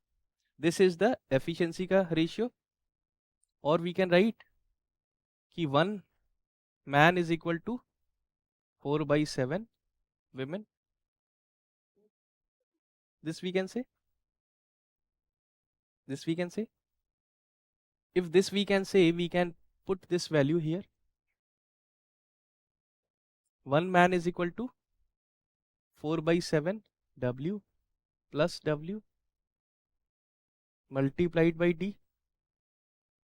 Speaker 1: This is the efficiency ka ratio. Or we can write ki 1 man is equal to 4/7 women. This we can say. if this we can say, we can put this value here. One man is equal to 4 by 7 W plus W multiplied by D.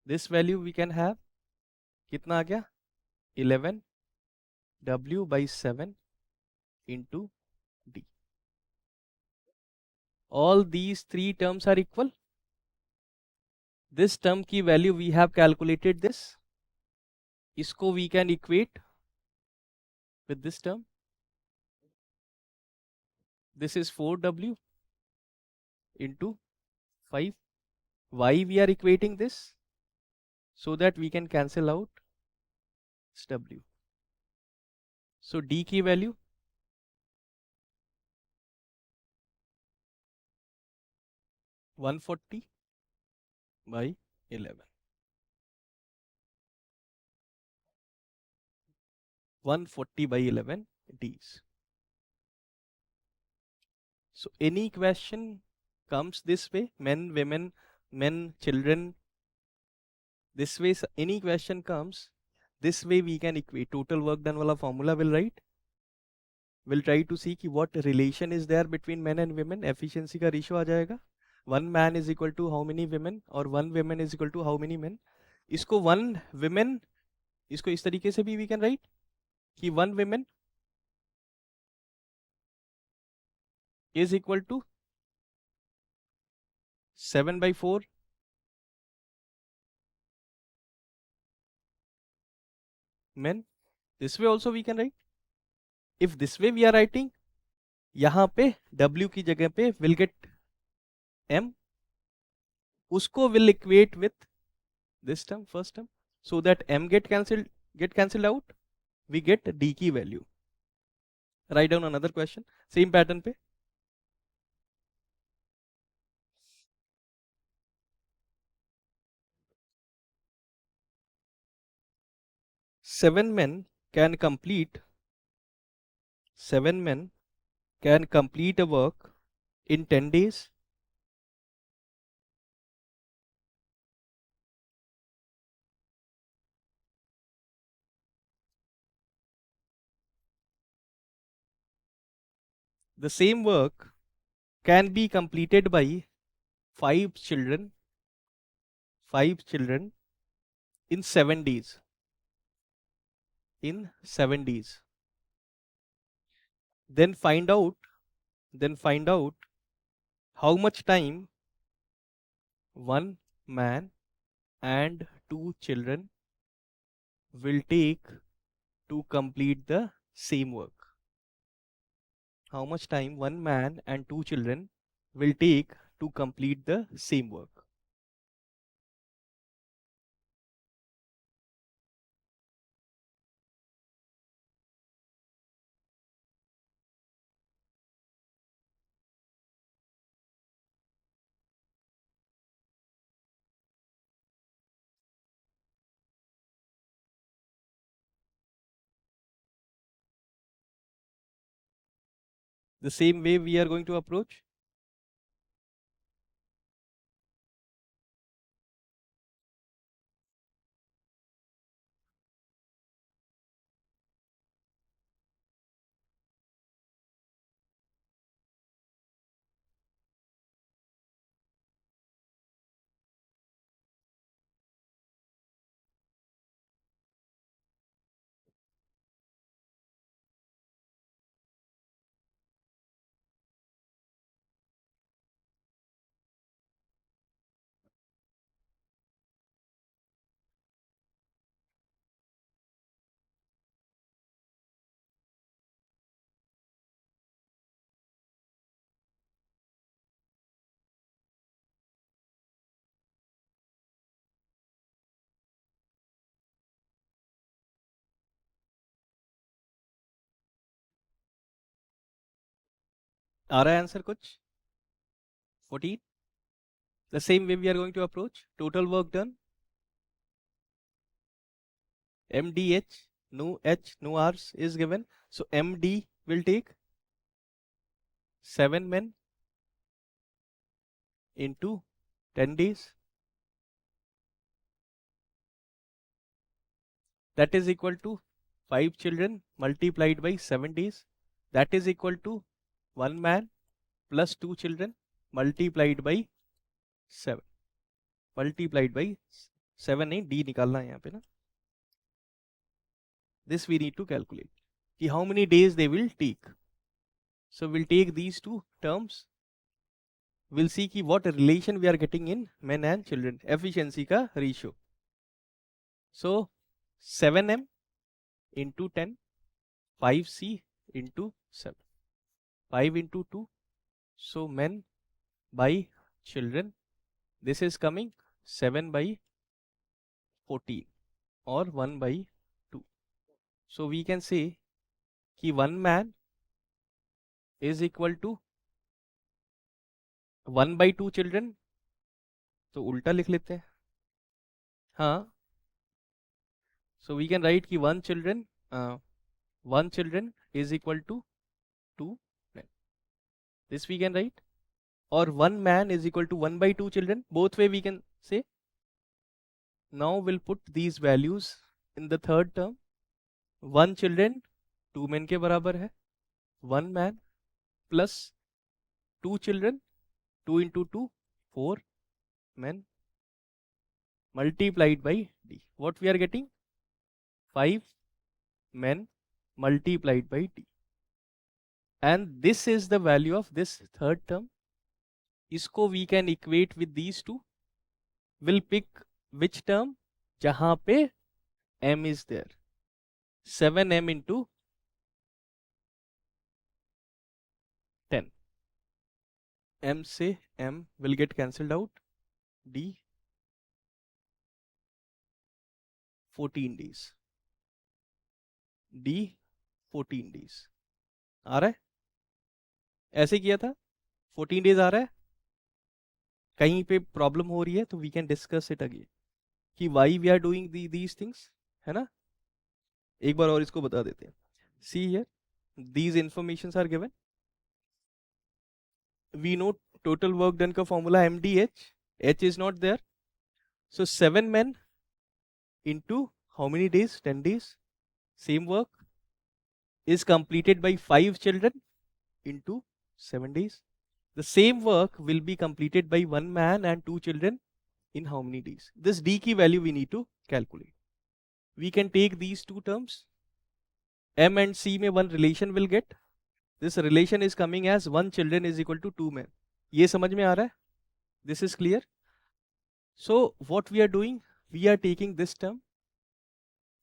Speaker 1: This value we can have, कितना आ गया? 11 W by 7 into D. All these three terms are equal. This term की value we have calculated this. इसको we can equate with this term. This is 4W into 5. Why we are equating this? So that we can cancel out this W. So D key value 140 by 11. 140 by 11 Ds. So any question comes this way, men, women, men, children, this way, any question comes, this way we can equate. Total work done wala formula will write. We'll try to see कि what relation is there between men and women. Efficiency का ratio आ जाएगा. One man is equal to how many women, or one woman is equal to how many men. इसको one women, इसको इस तरीके से भी we can write कि one women is equal to 7 by 4 men. This way also we can write. If this way we are writing, यहाँ पे W की जगह पे will get M, उसको will equate with this term, first term, so that M get cancelled out, we get D key value. Write down another question, same pattern पे. Seven men can complete a work in 10 days. The same work can be completed by five children in 7 days. In 7 days. Then find out how much time one man and two children will take to complete the same work. How much time one man and two children will take to complete the same work. The same way we are going to approach. आ रहा है answer कुछ? 14. The same way we are going to approach. Total work done. MDH, no H, no R's is given. So MD will take 7 men into 10 days. that is equal to 5 children multiplied by 7 days, that is equal to 1 man plus 2 children multiplied by 7, multiplied by 7 नहीं d निकालना है यहाँ पे ना. This we need to calculate कि how many days they will take. So we'll take these two terms. We'll see कि what relation we are getting in men and children, efficiency का ratio. So 7m into 10, 5c into 7, 5 into 2. So men by children, this is coming 7 by 14 or 1 by 2. So we can say कि 1 man is equal to 1 by 2 children. तो उल्टा लिख लेते हैं. हाँ, so we can write कि 1 children is equal to 2 men. This we can write. Or 1 man is equal to 1 by 2 children. Both way we can say. Now we'll put these values in the third term. 1 children 2 men के बराबर है. 1 man plus 2 children, 2 into 2, 4 men multiplied by d. What we are getting? 5 men multiplied by d. And this is the value of this third term. इसको we can equate with these two. We'll pick which term? जहाँ पे m is there. 7m into 10. m से m will get cancelled out. d 14 days. d 14 days. आ रहा है? ऐसे किया था. 14 days आ रहा है. कहीं पे प्रॉब्लम हो रही है तो we can discuss it again कि why we are doing these things, है ना. एक बार और इसको बता देते हैं. See here, these informations are given. We know total work done का formula mdh. h is not there. So 7 men into how many days? 10 days. Same work is completed by 5 children into 7 days. The same work will be completed by 1 man and 2 children in how many days? This d key value we need to calculate. We can take these two terms. M and C में one relation will get. This relation is coming as 1 children is equal to 2 men. ये समझ में आ रहा है? This is clear. So what we are doing? We are taking this term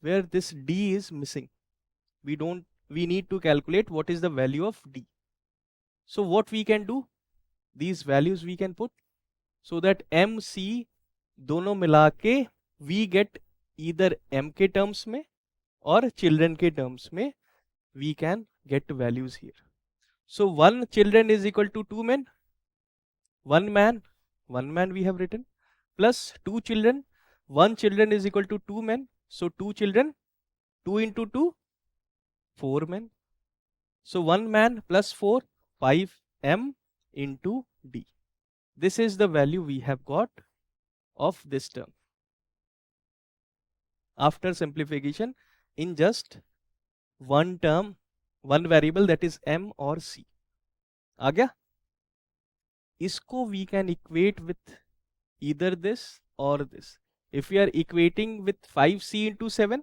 Speaker 1: where this d is missing. We need to calculate what is the value of d. So what we can do? These values we can put so that m c दोनों मिला के we get either m के terms में और children के terms में we can get values here. So 1 children is equal to 2 men. 1 man we have written, plus 2 children. 1 children is equal to 2 men. So 2 children, 2 into 2, 4 men. So 1 man plus 4, 5 m into d. This is the value we have got of this term after simplification in just one term, one variable, that is m or c. आ गया? इसको we can equate with either this or this. If we are equating with 5c into 7,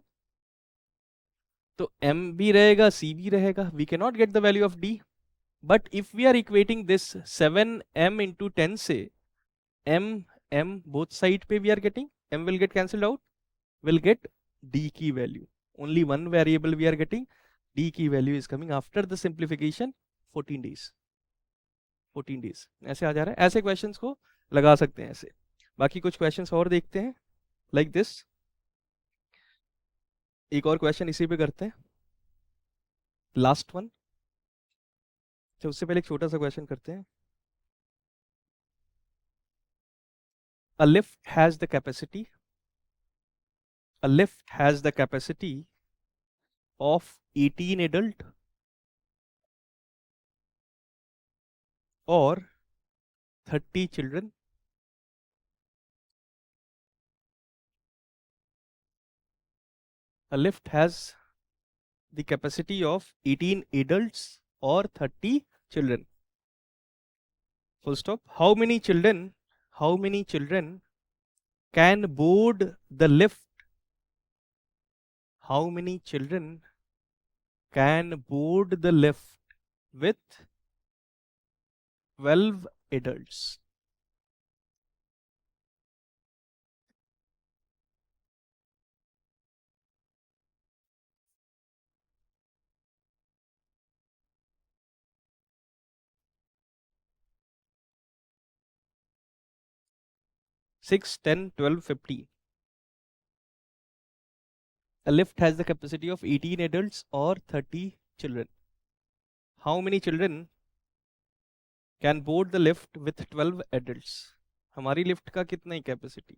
Speaker 1: तो m भी रहेगा, c भी रहेगा. We cannot get the value of d. But if we are equating this 7m into 10 से, m both side पे we are getting, m will get cancelled out, will get d key value. Only one variable we are getting, d key value is coming after the simplification 14 days. 14 days ऐसे आ जा रहा है. ऐसे questions को लगा सकते हैं ऐसे. बाकी कुछ क्वेश्चंस और देखते हैं लाइक दिस. एक और क्वेश्चन इसी पे करते हैं, लास्ट वन. तो उससे पहले एक छोटा सा क्वेश्चन करते हैं. A lift has the capacity of 18 adult or 30 children. A lift has the capacity of 18 adults or 30 children. Full stop. How many children can board the lift? How many children can board the lift with 12 adults? 6, 10, 12, 15. A lift has the capacity of 18 adults or 30 children. How many children can board the lift with 12 adults? हमारी lift का कितना ही capacity?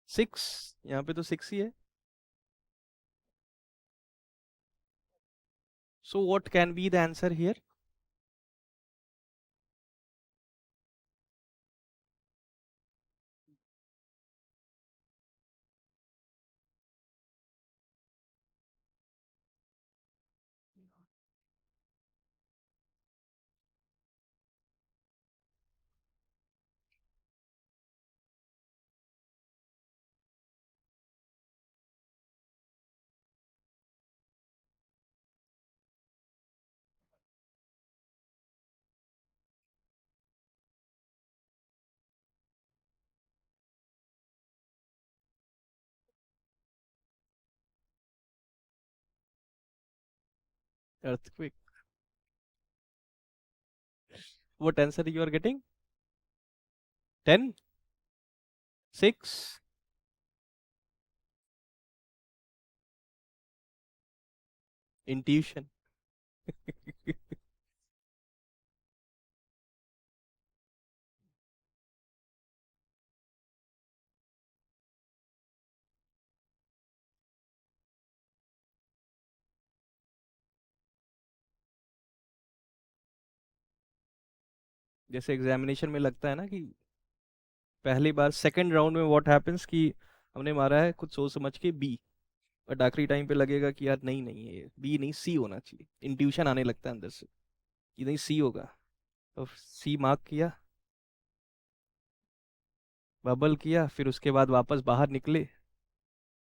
Speaker 1: 6. यहाँ पे तो 6 ही है. So what can be the answer here? Earthquake. What answer you are getting? 10, 6. Intuition. जैसे examination में लगता है ना कि पहली बार सेकंड राउंड में व्हाट हैपेंस कि हमने मारा है कुछ सोच समझ के बी, बट आखिरी टाइम पे लगेगा कि यार नहीं नहीं ये बी नहीं सी होना चाहिए. इंट्यूशन आने लगता है अंदर से कि नहीं सी होगा. तो सी मार्क किया, बबल किया, फिर उसके बाद वापस बाहर निकले,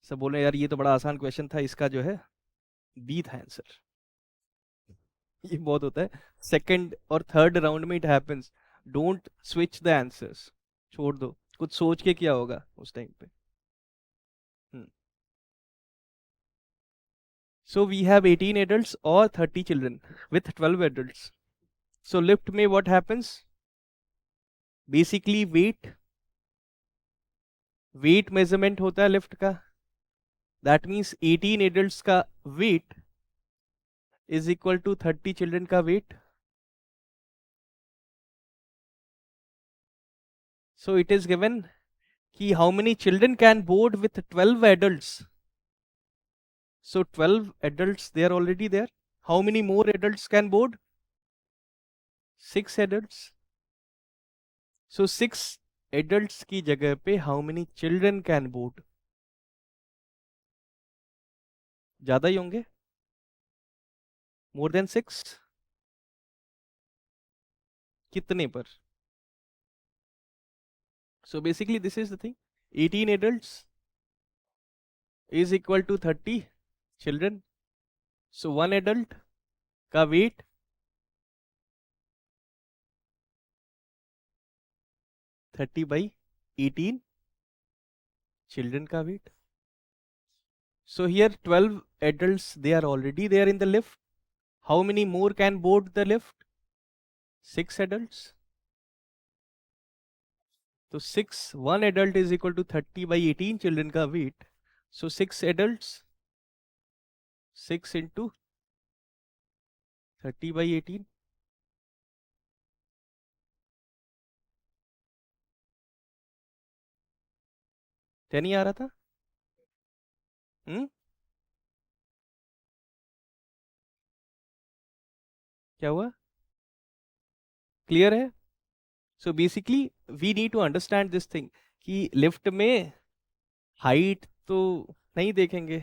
Speaker 1: सब बोले यार ये तो बड़ा आसान क्वेश्चन था, इसका जो है बी था आंसर. ये बहुत होता है सेकंड और थर्ड राउंड में. It happens. Don't switch the answers. छोड़ दो, कुछ सोच के किया होगा उस टाइम पे. So we have 18 adults or 30 children with 12 adults. So lift में what happens? Basically weight measurement होता है lift का. That means 18 adults का weight is equal to 30 children का weight. So it is given कि how many children can board with 12 adults. So 12 adults they are already there. How many more adults can board? 6 adults. So 6 adults की जगह पे how many children can board? ज्यादा ही होंगे. More than 6. कितने पर? So basically this is the thing. 18 adults is equal to 30 children. So one adult का weight 30 by 18 children का weight. So here 12 adults they are already there in the lift. How many more can board the lift? 6 adults. So 6, one adult is equal to 30 by 18 children का weight. So 6 adults, 6 into 30 by 18. क्या नहीं आ रहा था? क्या हुआ? Clear है? So basically we need to understand this thing कि lift में हाइट तो नहीं देखेंगे,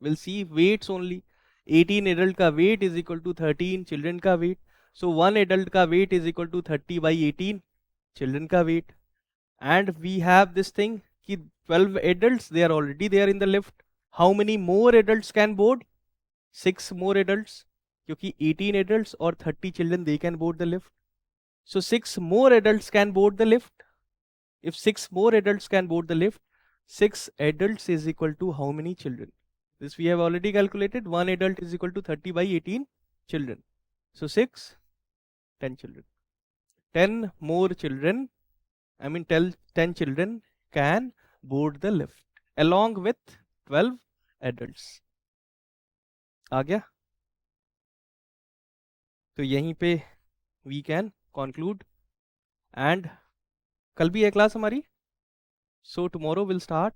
Speaker 1: We'll see weights only. 18 adult का weight is equal to 13 children का weight. So 1 adult का weight is equal to 30 by 18 children का weight. And we have this thing कि 12 adults, they are already there in the lift. How many more adults can board? 6 more adults. क्योंकि 18 adults or 30 children, they can board the lift. So 6 more adults can board the lift. If 6 more adults can board the lift, 6 adults is equal to how many children? This we have already calculated. 1 adult is equal to 30 by 18 children. So 6, 10 children. 10 more children, 10 children can board the lift along with 12 adults. आ गया? तो यहीं पे we can conclude. And कल भी है class हमारी. So tomorrow we'll start.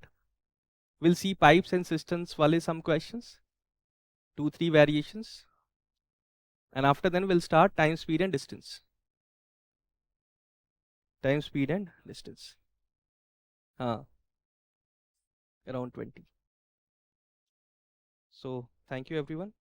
Speaker 1: We'll see pipes and cisterns wale some questions. 2-3 variations. And after then we'll start time, speed and distance. Time, speed and distance. Around 20. So thank you everyone.